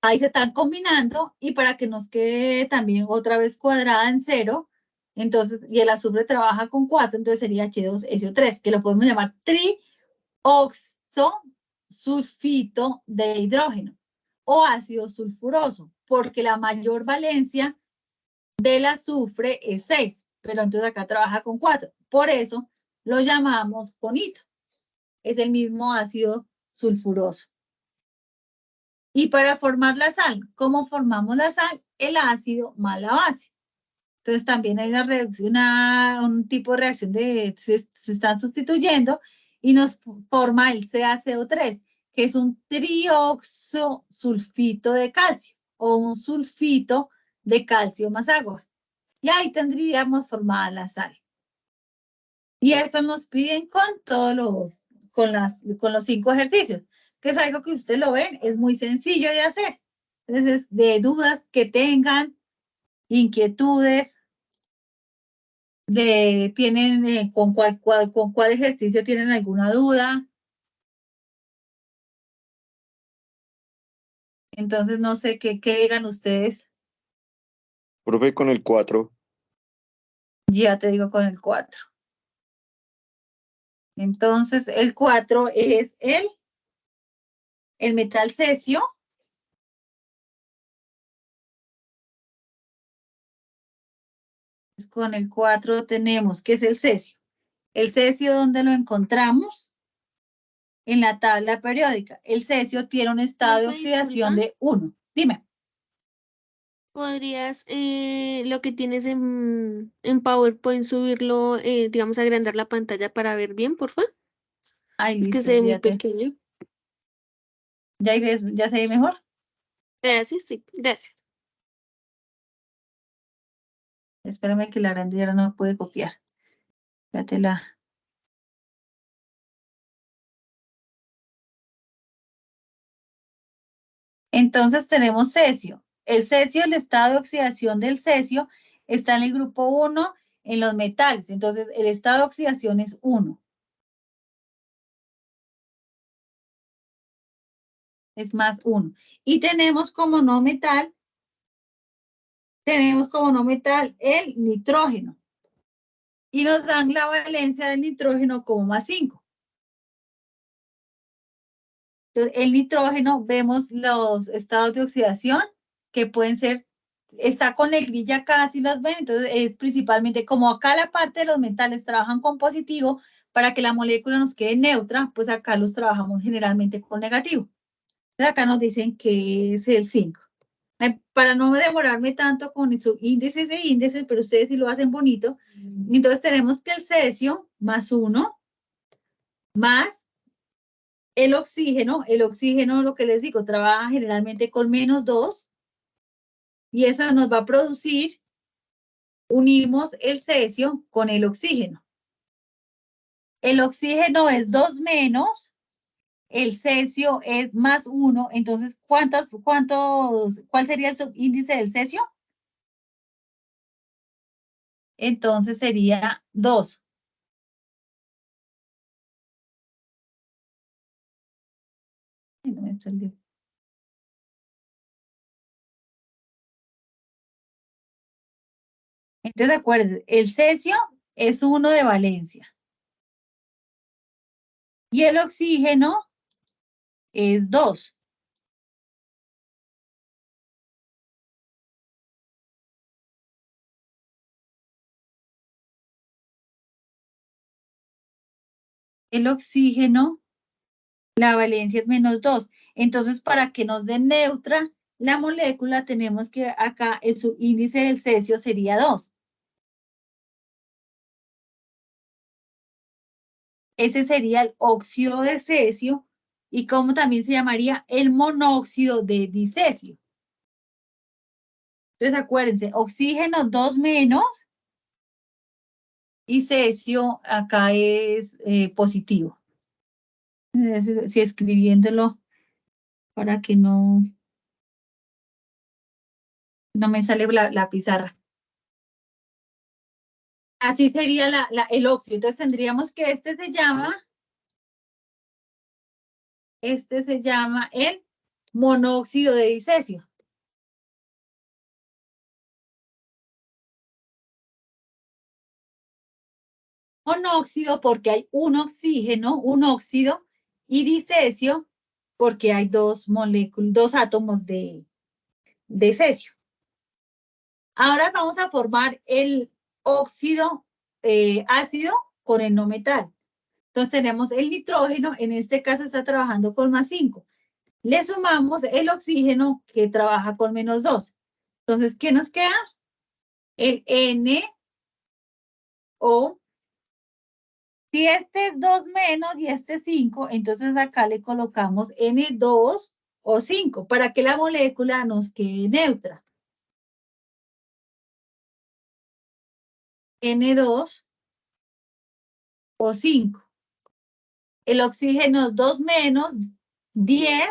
Ahí se están combinando y para que nos quede también otra vez cuadrada en 0, entonces, y el azufre trabaja con 4, entonces sería H2SO3, que lo podemos llamar trioxosulfito de hidrógeno o ácido sulfuroso, porque la mayor valencia del azufre es 6, pero entonces acá trabaja con 4. Por eso lo llamamos conito. Es el mismo ácido sulfuroso. Y para formar la sal, ¿cómo formamos la sal? El ácido más la base. Entonces también hay una reacción, un tipo de reacción se están sustituyendo y nos forma el CaCO3, que es un trioxosulfito de calcio o un sulfito de calcio más agua. Y ahí tendríamos formada la sal. Y eso nos piden con los 5 ejercicios, que es algo que ustedes lo ven, es muy sencillo de hacer. Entonces, de dudas que tengan, inquietudes, tienen con cuál ejercicio tienen alguna duda. Entonces, no sé qué digan ustedes. Profe, con el 4. Ya te digo con el 4. Entonces, el 4 es el metal cesio. Con el 4 tenemos, ¿qué es el cesio? El cesio, ¿dónde lo encontramos? En la tabla periódica. El cesio tiene un estado de oxidación de 1. Dime. ¿Podrías lo que tienes en PowerPoint subirlo, digamos, agrandar la pantalla para ver bien, por favor? Ay, Es que listo, se ve muy fíjate. pequeño. ¿Ya ahí ves, ya se ve mejor? Gracias, sí, gracias. Espérame que la grandera no puede copiar. Fíjate la. Entonces tenemos cesio. El cesio, el estado de oxidación del cesio está en el grupo 1 en los metales. Entonces el estado de oxidación es 1. Es más 1. Y tenemos como no metal el nitrógeno. Y nos dan la valencia del nitrógeno como +5. Entonces, el nitrógeno, vemos los estados de oxidación que pueden ser, está con negrilla acá, si los ven, entonces es principalmente, como acá la parte de los metales trabajan con positivo, para que la molécula nos quede neutra, pues acá los trabajamos generalmente con negativo. Entonces acá nos dicen que es el 5. Para no demorarme tanto con sus índices e índices, pero ustedes sí lo hacen bonito, entonces tenemos que el cesio +1 más el oxígeno, lo que les digo, trabaja generalmente con -2 y eso nos va a producir, unimos el cesio con el oxígeno. El oxígeno es 2 menos, el cesio es +1, entonces, ¿cuál sería el subíndice del cesio? Entonces sería 2. No me salió. Entonces, acuérdense, el cesio es 1 de valencia. Y el oxígeno es 2. el oxígeno, la valencia es -2. Entonces, para que nos dé neutra la molécula, tenemos que acá el subíndice del cesio sería 2. Ese sería el óxido de cesio y como también se llamaría el monóxido de dicesio. Entonces, acuérdense, oxígeno 2 menos y cesio acá es positivo. Si escribiéndolo para que no me sale la pizarra. Así sería el óxido. Entonces tendríamos que este se llama el monóxido de dicesio. Monóxido porque hay un oxígeno, un óxido, y dicesio porque hay dos moléculas, dos átomos de cesio. Ahora vamos a formar el óxido ácido con el no metal. Entonces tenemos el nitrógeno, en este caso está trabajando con +5. Le sumamos el oxígeno que trabaja con -2. Entonces, ¿qué nos queda? El NO. Si este es 2 menos y este es 5, entonces acá le colocamos N2 o 5 para que la molécula nos quede neutra. N2 o 5. El oxígeno 2 menos 10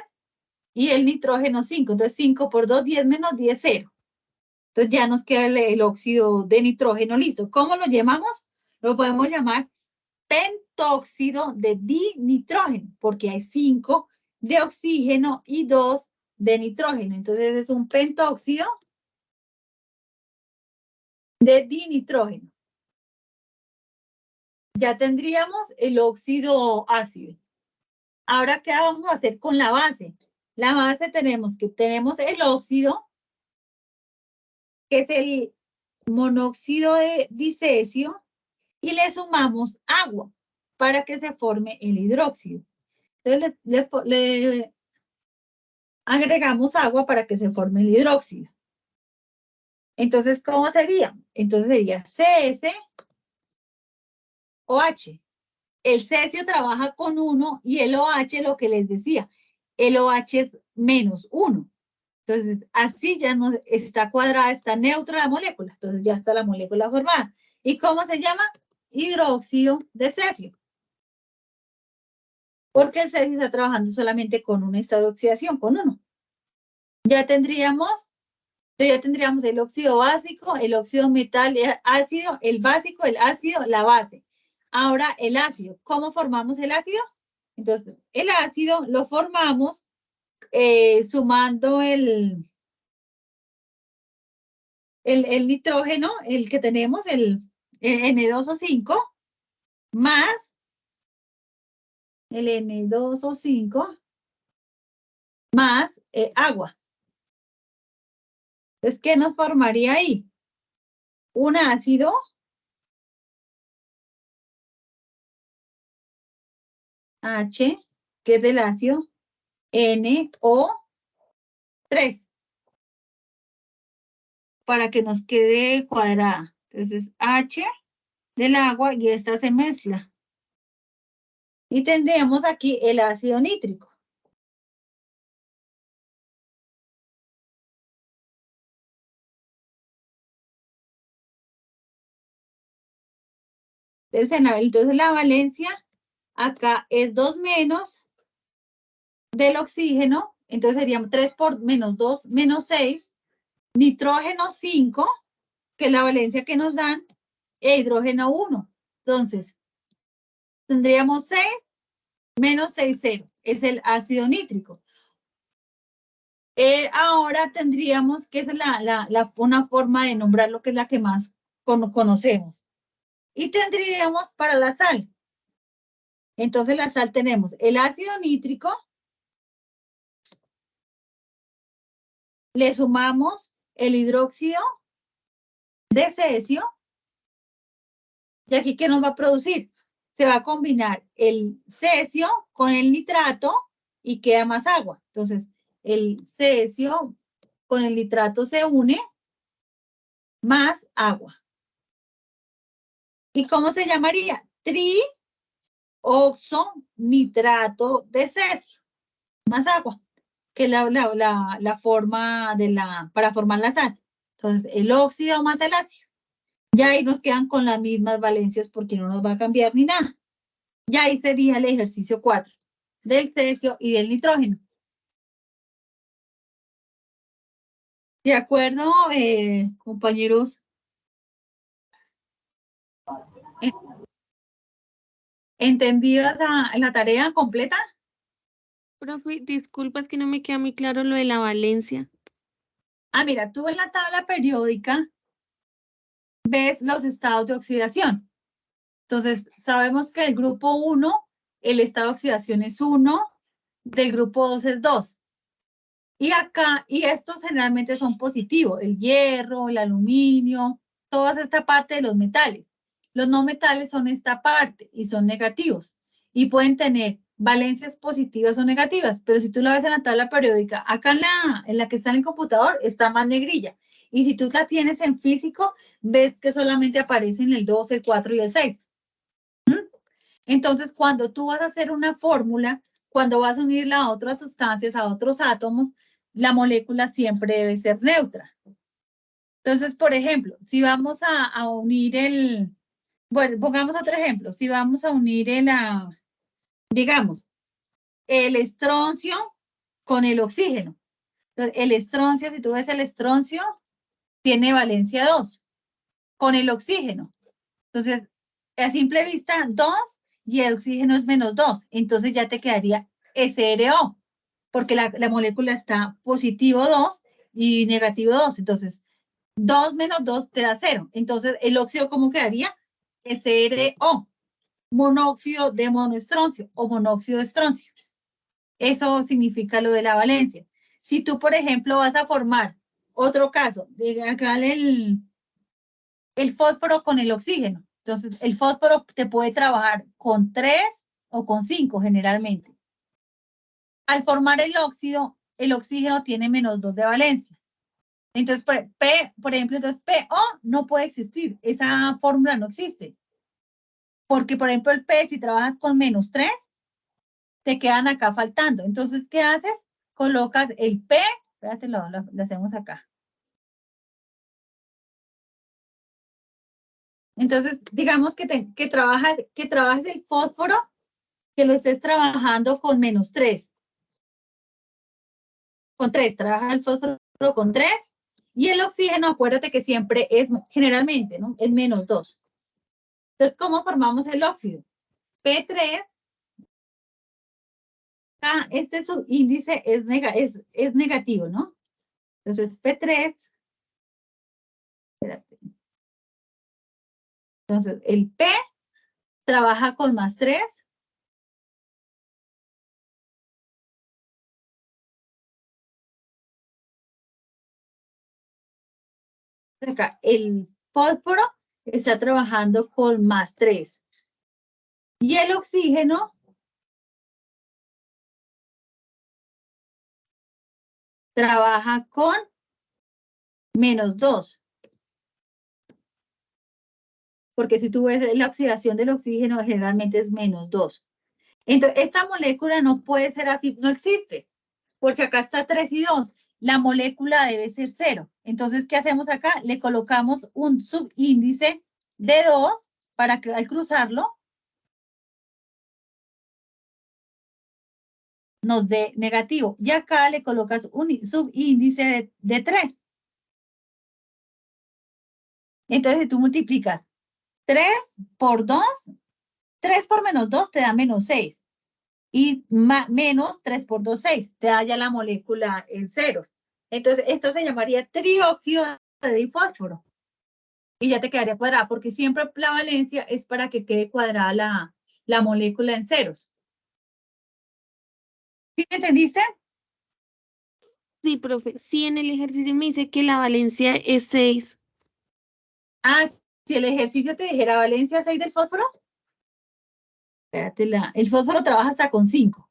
y el nitrógeno 5. Entonces 5 por 2, 10 menos 10, 0. Entonces ya nos queda el óxido de nitrógeno listo. ¿Cómo lo llamamos? Lo podemos llamar pentóxido de dinitrógeno, porque hay 5 de oxígeno y 2 de nitrógeno. Entonces es un pentóxido de dinitrógeno. Ya tendríamos el óxido ácido. Ahora, ¿qué vamos a hacer con la base? La base tenemos el óxido, que es el monóxido de dicesio, y le sumamos agua para que se forme el hidróxido. Entonces le agregamos agua para que se forme el hidróxido. Entonces, ¿cómo sería? Entonces sería CsOH. El cesio trabaja con 1 y el OH, lo que les decía, el OH es -1. Entonces, así ya no está cuadrada, está neutra la molécula. Entonces, ya está la molécula formada. ¿Y cómo se llama? Hidróxido de cesio. Porque el cesio está trabajando solamente con un estado de oxidación, con 1. Ya tendríamos el óxido básico, el óxido metal ácido, el básico, el ácido, la base. Ahora el ácido. ¿Cómo formamos el ácido? Entonces, el ácido lo formamos sumando el nitrógeno, el que tenemos, el N2O5, más el N2O5, más agua. Entonces, ¿qué nos formaría ahí? Un ácido H, que es del ácido, NO3, para que nos quede cuadrada. Entonces, H del agua y esta se mezcla. Y tendríamos aquí el ácido nítrico. Entonces, la valencia acá es 2 menos del oxígeno. Entonces, serían 3 por -2, -6. Nitrógeno 5, que es la valencia que nos dan, e hidrógeno 1. Entonces, tendríamos 6 menos 6, 0. Es el ácido nítrico. Ahora tendríamos que es una forma de nombrar lo que es la que más conocemos. Y tendríamos para la sal. Entonces, la sal tenemos el ácido nítrico, le sumamos el hidróxido de cesio, y aquí, ¿qué nos va a producir? se va a combinar el cesio con el nitrato y queda más agua. Entonces, el cesio con el nitrato se une más agua. ¿Y cómo se llamaría? Trioxonitrato de cesio, más agua, que es la forma para formar la sal. Entonces, el óxido más el ácido. Ya ahí nos quedan con las mismas valencias porque no nos va a cambiar ni nada. Ya ahí sería el ejercicio 4 del cesio y del nitrógeno. ¿De acuerdo, compañeros? ¿Entendida la tarea completa? Profe, disculpa, es que no me queda muy claro lo de la valencia. Ah, mira, tú en la tabla periódica ves los estados de oxidación. Entonces, sabemos que el grupo 1, el estado de oxidación es 1, del grupo 2 es 2. Y acá, y estos generalmente son positivos, el hierro, el aluminio, toda esta parte de los metales. Los no metales son esta parte y son negativos. Y pueden tener valencias positivas o negativas, pero si tú la ves en la tabla periódica, acá en la que está en el computador está más negrilla. Y si tú la tienes en físico, ves que solamente aparecen el 2, el 4 y el 6. Entonces, cuando tú vas a hacer una fórmula, cuando vas a unirla a otras sustancias, a otros átomos, la molécula siempre debe ser neutra. Entonces, por ejemplo, si vamos a unir bueno, pongamos otro ejemplo, si vamos a unir digamos, el estroncio con el oxígeno. Entonces, el estroncio, si tú ves el estroncio, tiene valencia 2 con el oxígeno. Entonces, a simple vista, 2 y el oxígeno es menos 2. Entonces ya te quedaría SRO, porque la molécula está positivo 2 y negativo 2. Entonces, 2 menos 2 te da 0. Entonces, el óxido, ¿cómo quedaría? SRO, monóxido de monoestroncio o monóxido de estroncio. Eso significa lo de la valencia. Si tú, por ejemplo, vas a formar otro caso, de acá el fósforo con el oxígeno. Entonces, el fósforo te puede trabajar con 3 o con 5 generalmente. Al formar el óxido, el oxígeno tiene menos 2 de valencia. Entonces, por ejemplo, entonces PO no puede existir. Esa fórmula no existe. Porque, por ejemplo, el P, si trabajas con menos 3, te quedan acá faltando. Entonces, ¿qué haces? Colocas el P, espérate, lo hacemos acá. Entonces, digamos que trabajes el fósforo, que lo estés trabajando con menos 3. Con 3, trabaja el fósforo con 3. Y el oxígeno, acuérdate que siempre es, generalmente, ¿no? Es menos 2. Entonces, ¿cómo formamos el óxido? P3, este subíndice es negativo, ¿no? Entonces, P3, espérate. Entonces, el P trabaja con más 3. Acá, el fósforo está trabajando con más 3. Y el oxígeno trabaja con menos 2. Porque si tú ves la oxidación del oxígeno, generalmente es menos 2. Entonces, esta molécula no puede ser así, no existe, porque acá está 3 y 2. La molécula debe ser 0. Entonces, ¿qué hacemos acá? Le colocamos un subíndice de 2 para que al cruzarlo nos dé negativo. Y acá le colocas un subíndice de 3. Entonces, si tú multiplicas 3 por 2, 3 por menos 2 te da menos 6. Y menos 3 por 2, 6. Te da ya la molécula en ceros. Entonces, esto se llamaría trióxido de difósforo. Y ya te quedaría cuadrada, porque siempre la valencia es para que quede cuadrada la molécula en ceros. ¿Sí me entendiste? Sí, profe. Sí, en el ejercicio me dice que la valencia es 6. Ah, si el ejercicio te dijera valencia 6 del fósforo. Espérate, el fósforo trabaja hasta con 5.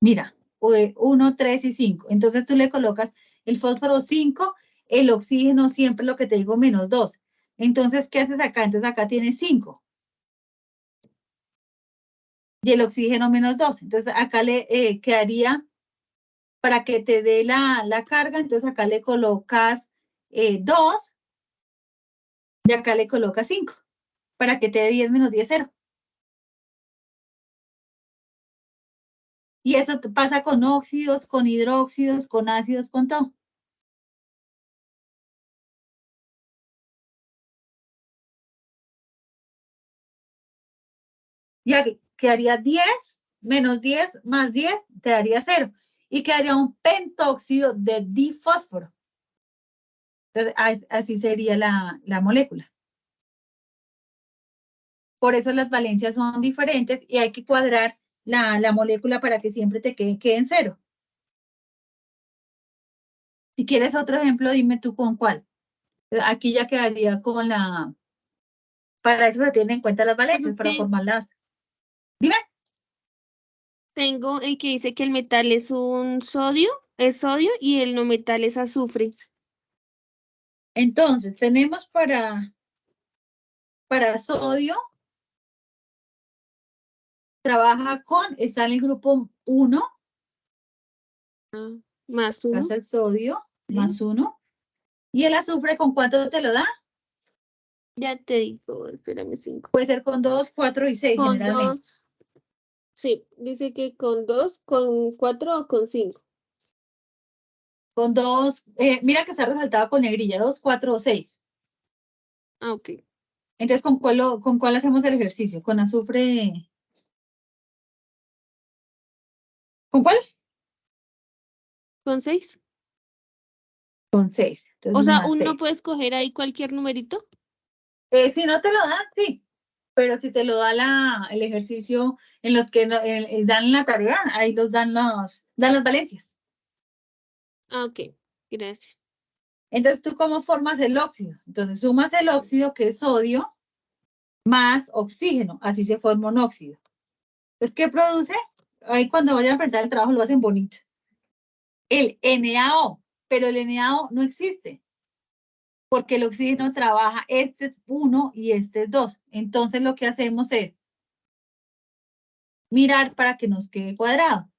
Mira, 1, 3 y 5. Entonces tú le colocas el fósforo 5, el oxígeno siempre lo que te digo menos 2. Entonces, ¿qué haces acá? Entonces acá tienes 5. Y el oxígeno menos 2. Entonces acá le quedaría, para que te dé la carga, entonces acá le colocas 2 y acá le colocas 5, para que te dé 10 menos 10, 0. Y eso pasa con óxidos, con hidróxidos, con ácidos, con todo. Y aquí quedaría 10 menos 10 más 10, te daría 0. Y quedaría un pentóxido de difósforo. Entonces, así sería la molécula. Por eso las valencias son diferentes y hay que cuadrar la molécula para que siempre te quede en 0. Si quieres otro ejemplo, dime tú con cuál. Aquí ya quedaría con la... Para eso se tienen en cuenta las valencias, para formarlas. Dime. Tengo el que dice que el metal es un sodio, y el no metal es azufre. Entonces, tenemos para sodio, trabaja está en el grupo 1, Más 1. pasa el sodio, Sí. más 1. ¿Y el azufre con cuánto te lo da? Ya te digo, espérame 5. Puede ser con 2, 4 y 6 Con generalmente. 2. Sí, dice que con 2, con 4 o con 5. Con 2, mira que está resaltado con negrilla, 2, 4 o 6. Ah, ok. Entonces, ¿con cuál hacemos el ejercicio? ¿Con azufre? ¿Con cuál? ¿Con 6? Con 6. O Entonces, sea, más uno 6. puede escoger ahí cualquier numerito. Si no te lo dan, sí. Pero si te lo da el ejercicio en los que dan la tarea, ahí dan las valencias. Ah, ok. Gracias. Entonces, ¿tú cómo formas el óxido? Entonces, sumas el óxido, que es sodio, más oxígeno. Así se forma un óxido. Entonces, ¿qué produce? Ahí cuando vayan a presentar el trabajo lo hacen bonito. El NaO, pero el NaO no existe. Porque el oxígeno trabaja, este es 1 y este es 2. Entonces, lo que hacemos es mirar para que nos quede cuadrado.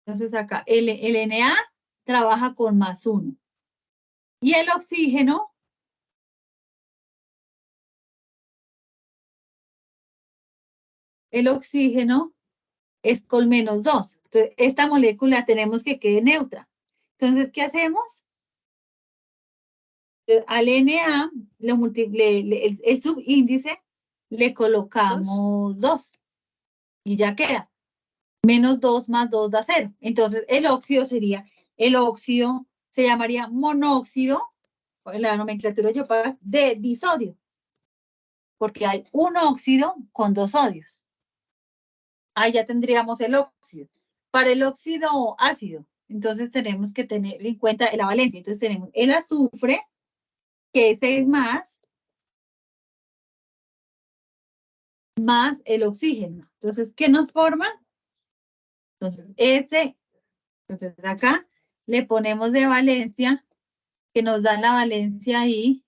Entonces acá el Na trabaja con más 1. Y el oxígeno es con menos 2. Entonces, esta molécula tenemos que quede neutra. Entonces, ¿qué hacemos? Al Na, el subíndice, le colocamos 2. Y ya queda. Menos 2 más 2 da 0. Entonces, el óxido se llamaría monóxido, la nomenclatura de disodio, porque hay un óxido con 2 sodios. Ahí ya tendríamos el óxido. Para el óxido ácido, entonces tenemos que tener en cuenta la valencia. Entonces tenemos el azufre, que es 6 más el oxígeno. Entonces, ¿qué nos forma? Entonces, entonces acá le ponemos de valencia, que nos da la valencia ahí.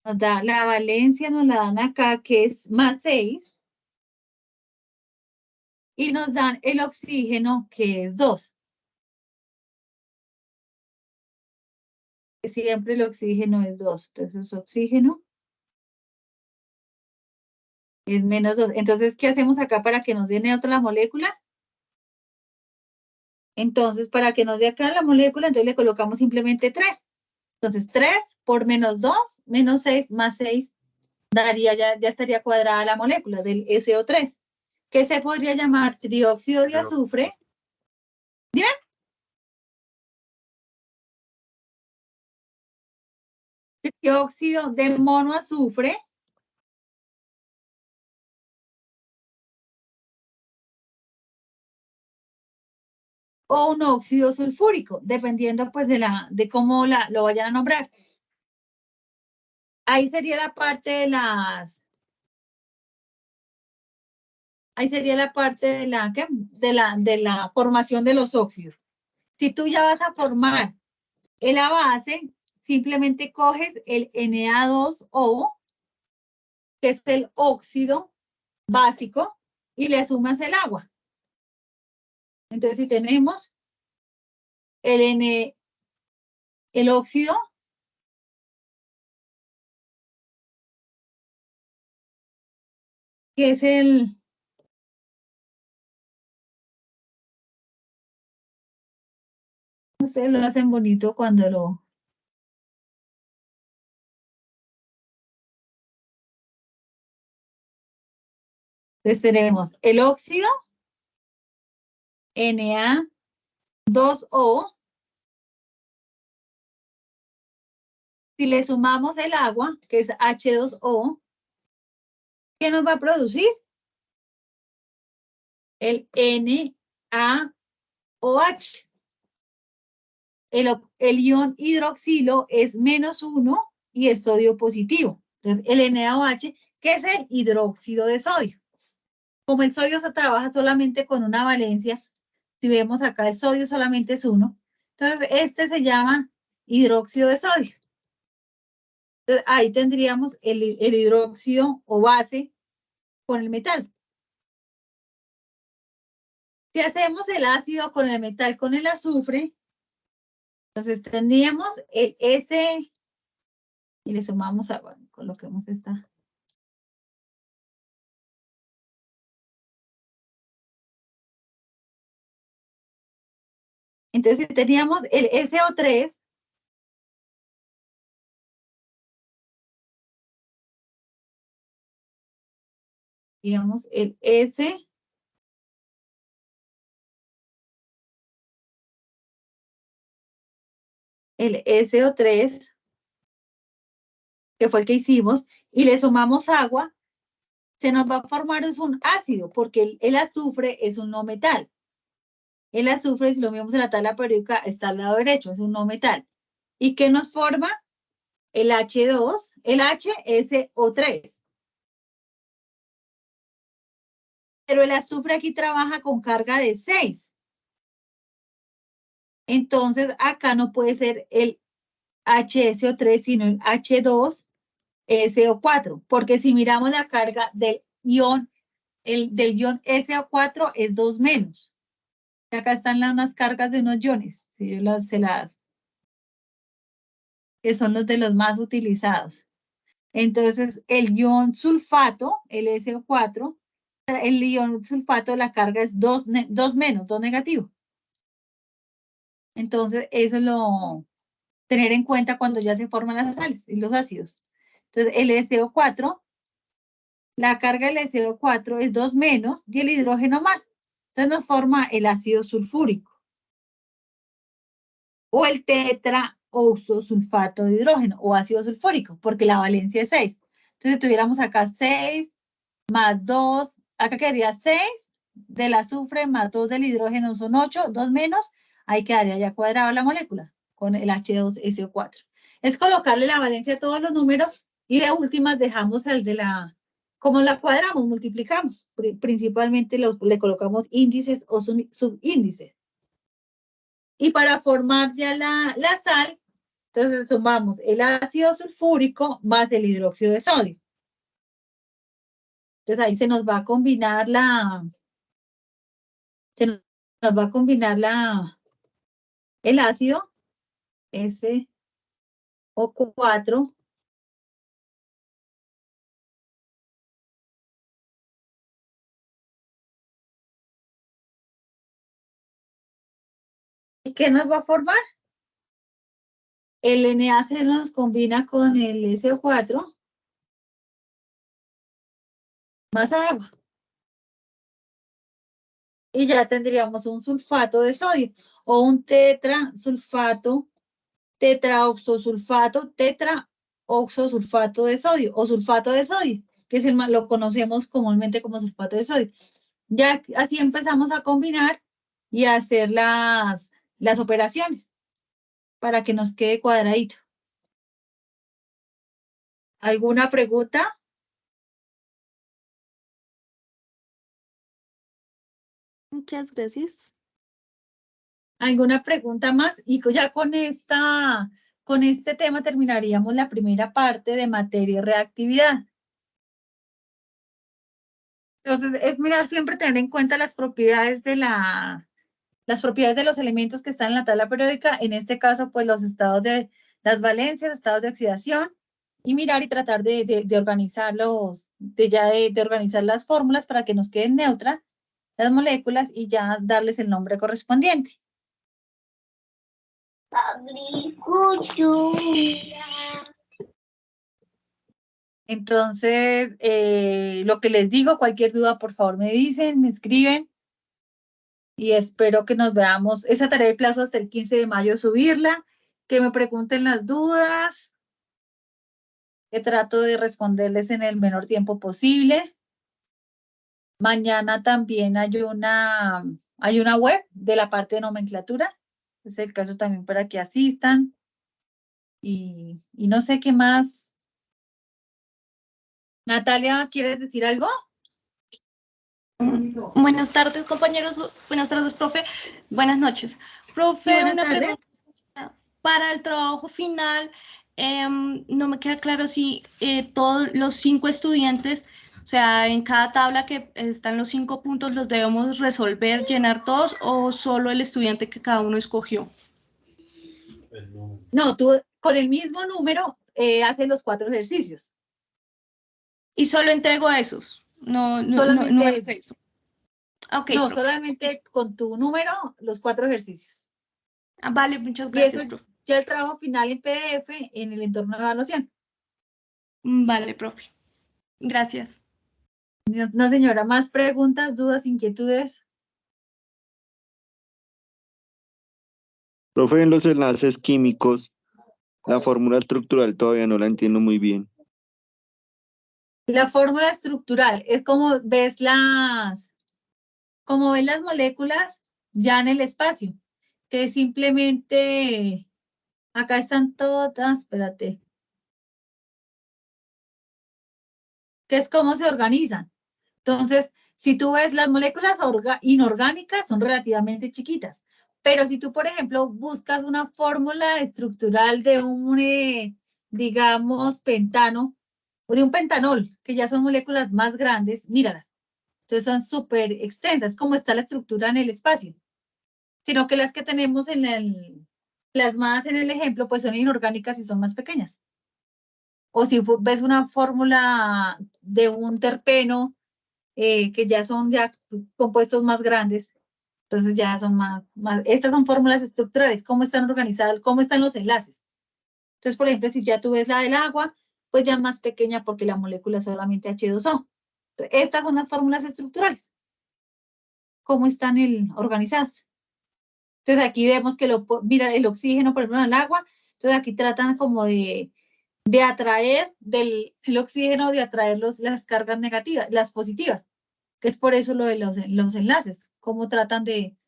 Nos da la valencia, nos la dan acá, que es más 6. Y nos dan el oxígeno, que es 2. Siempre el oxígeno es 2. Entonces, oxígeno es menos 2. Entonces, ¿qué hacemos acá para que nos dé neutra la molécula? Entonces, para que nos dé acá la molécula, entonces le colocamos simplemente 3. Entonces, 3 por menos 2, menos 6, más 6, daría, ya estaría cuadrada la molécula del SO3, que se podría llamar trióxido de azufre. ¿Dime? Trióxido de monoazufre. o un óxido sulfúrico, dependiendo pues de cómo lo vayan a nombrar. Ahí sería la parte de las... Ahí sería la parte de la, ¿qué? De la formación de los óxidos. Si tú ya vas a formar la base, simplemente coges el Na2O, que es el óxido básico, y le sumas el agua. Entonces, si tenemos el óxido, que es el... Ustedes lo hacen bonito cuando lo... Entonces tenemos el óxido, Na2O. Si le sumamos el agua, que es H2O, ¿qué nos va a producir? El NaOH. El ion hidroxilo es -1 y es sodio positivo. Entonces, el NaOH, que es el hidróxido de sodio. Como el sodio se trabaja solamente con una valencia, si vemos acá el sodio solamente es 1, entonces este se llama hidróxido de sodio. Entonces, ahí tendríamos el hidróxido o base con el metal. Si hacemos el ácido con el metal con el azufre, entonces tendríamos el S y le sumamos agua. Coloquemos esta. Entonces teníamos el SO3, digamos el SO3, que fue el que hicimos, y le sumamos agua, se nos va a formar un ácido, porque el azufre es un no metal. El azufre, si lo vemos en la tabla periódica, está al lado derecho, es un no metal. ¿Y qué nos forma? El H2, el HSO3. Pero el azufre aquí trabaja con carga de 6. Entonces, acá no puede ser el HSO3, sino el H2SO4, porque si miramos la carga del ion, del ion SO4 es 2 menos. Acá están unas cargas de unos iones, ¿sí? Que son los de los más utilizados. Entonces, el ion sulfato, el SO4, el ion sulfato, la carga es 2 menos, 2 negativo. Entonces, eso es lo tener en cuenta cuando ya se forman las sales y los ácidos. Entonces, el SO4, la carga del SO4 es 2 menos y el hidrógeno más. Entonces, nos forma el ácido sulfúrico. O el tetraoxosulfato de hidrógeno o ácido sulfúrico, porque la valencia es 6. Entonces, si tuviéramos acá 6 más 2, acá quedaría 6 del azufre más 2 del hidrógeno son 8, 2 menos, ahí quedaría ya cuadrada la molécula con el H2SO4. Es colocarle la valencia a todos los números y de últimas dejamos el de la, como la cuadramos, multiplicamos. Principalmente le colocamos índices o subíndices. Y para formar ya la sal, entonces sumamos el ácido sulfúrico más el hidróxido de sodio. Entonces ahí se nos va a combinar el ácido SO4 ¿y qué nos va a formar? El Na se nos combina con el SO4 más agua. Y ya tendríamos un sulfato de sodio o un tetraoxosulfato de sodio o sulfato de sodio, que lo conocemos comúnmente como sulfato de sodio. Ya así empezamos a combinar y hacer las operaciones para que nos quede cuadradito. ¿Alguna pregunta? Muchas gracias. ¿Alguna pregunta más? Y ya con este tema terminaríamos la primera parte de materia y reactividad. Entonces, es mirar siempre, tener en cuenta las propiedades de los elementos que están en la tabla periódica, en este caso, pues los estados de las valencias, estados de oxidación, y mirar y tratar de organizarlos, de organizar las fórmulas para que nos queden neutras las moléculas y ya darles el nombre correspondiente. Entonces, lo que les digo, cualquier duda, por favor, me dicen, me escriben. Y espero que nos veamos. Esa tarea de plazo hasta el 15 de mayo subirla, que me pregunten las dudas, que trato de responderles en el menor tiempo posible. Mañana también hay una web de la parte de nomenclatura. Es el caso también para que asistan. Y no sé qué más. Natalia, ¿quieres decir algo? Buenas tardes, compañeros. Buenas tardes, profe. Buenas noches. Profe, Sí, buenas una tardes. pregunta. Para el trabajo final, no me queda claro si todos los 5 estudiantes, o sea, en cada tabla que están los 5 puntos, los debemos resolver, llenar todos, o solo el estudiante que cada uno escogió. No, tú con el mismo número haces los 4 ejercicios. Y solo entrego esos. No Solamente es eso. Ok, no, profe. solamente con tu número, los 4 ejercicios. Vale, muchas Y eso gracias, profe. ya el trabajo final en PDF en el entorno de evaluación. Vale, profe. Gracias. No, señora, más preguntas, dudas, inquietudes. Profe, en los enlaces químicos, la fórmula estructural todavía no la entiendo muy bien. La fórmula estructural es como ves las moléculas ya en el espacio, que simplemente, acá están todas, espérate, que es cómo se organizan. Entonces, si tú ves las moléculas inorgánicas son relativamente chiquitas, pero si tú, por ejemplo, buscas una fórmula estructural de digamos, pentano o de un pentanol, que ya son moléculas más grandes, míralas. Entonces son súper extensas, como está la estructura en el espacio, sino que las que tenemos plasmadas en el ejemplo, pues son inorgánicas y son más pequeñas. O si ves una fórmula de un terpeno, que ya son compuestos más grandes, entonces ya son estas son fórmulas estructurales, cómo están organizadas, cómo están los enlaces. Entonces, por ejemplo, si ya tú ves la del agua, pues ya más pequeña porque la molécula es solamente H2O. Entonces, estas son las fórmulas estructurales, cómo están organizadas. Entonces, aquí vemos que mira, el oxígeno, por ejemplo, en el agua, entonces aquí tratan como de atraer el oxígeno, de atraer las cargas negativas, las positivas, que es por eso lo de los enlaces, cómo tratan de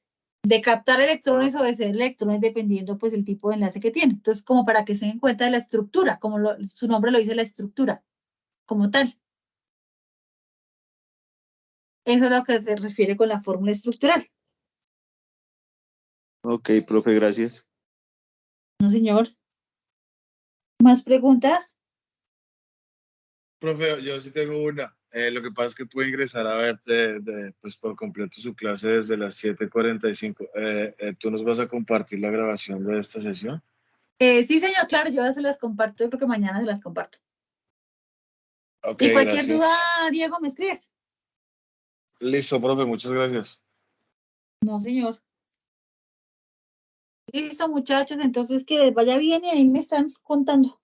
captar electrones o de ceder electrones dependiendo pues el tipo de enlace que tiene. Entonces, como para que se den cuenta de la estructura, como su nombre lo dice, la estructura como tal. Eso es lo que se refiere con la fórmula estructural. Ok, profe, gracias. No, señor. ¿Más preguntas? Profe, yo sí tengo una. Lo que pasa es que pude ingresar a ver pues por completo su clase desde las 7:45. ¿Tú nos vas a compartir la grabación de esta sesión? Sí, señor, claro, yo se las comparto, yo creo que mañana se las comparto. Ok, Y cualquier duda, gracias. Diego, me escribes. Listo, profe, muchas gracias. No, señor. Listo, muchachos, entonces que les vaya bien y ahí me están contando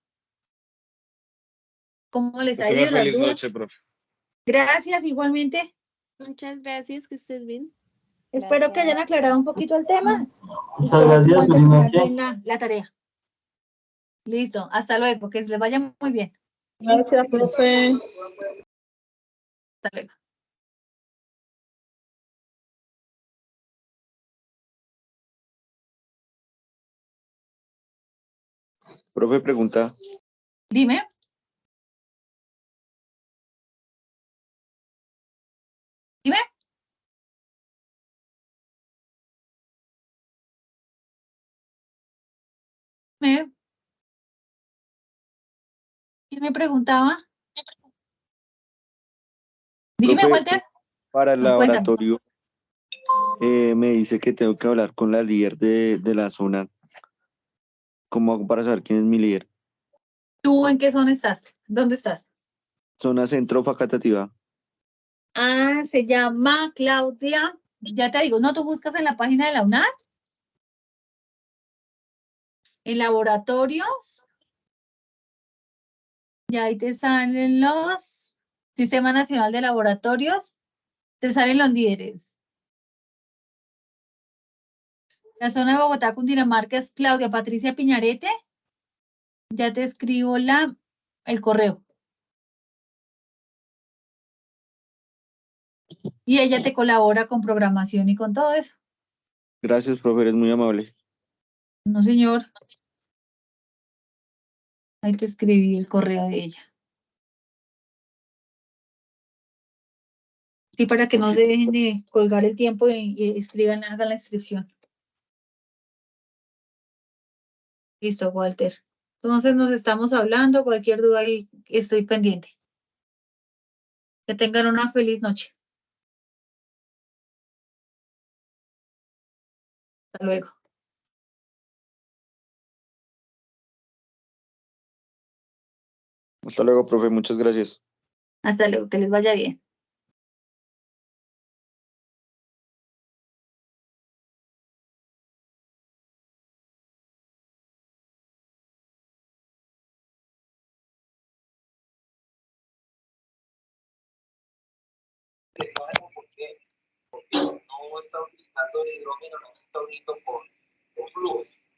cómo les Que ha tenga ido las feliz dudas. noche, profe. Gracias, igualmente. Muchas gracias, que estés bien. Espero que hayan aclarado un poquito el tema y Muchas que gracias, puedan feliz terminar noche. bien la tarea. Listo, hasta luego, que les vaya muy bien. Gracias, profe. Hasta luego. Profe, pregunta. Dime. Dime. ¿Quién me preguntaba? Dime, Profe, Walter. para el Cuéntame. laboratorio, me dice que tengo que hablar con la líder de la zona. ¿Cómo hago para saber quién es mi líder? ¿Tú en qué zona estás? ¿Dónde estás? Zona centro facultativa. Ah, se llama Claudia. Ya te digo, no, tú buscas en la página de la UNAD, en laboratorios, y ahí te salen los Sistema Nacional de Laboratorios, te salen los líderes. La zona de Bogotá, Cundinamarca es Claudia Patricia Piñarete. Ya te escribo el correo. Y ella te colabora con programación y con todo eso. Gracias, profe, eres muy amable. No, señor. Ahí te escribí el correo de ella. Sí, para que no se dejen de colgar el tiempo y escriban, hagan la inscripción. Listo, Walter. Entonces nos estamos hablando. Cualquier duda ahí estoy pendiente. Que tengan una feliz noche. Hasta luego. Hasta luego, profe, muchas gracias. Hasta luego. Que les vaya bien.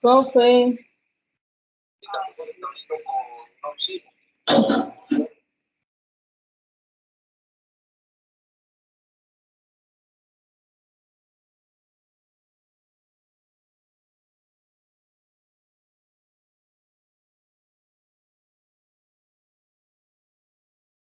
Profe.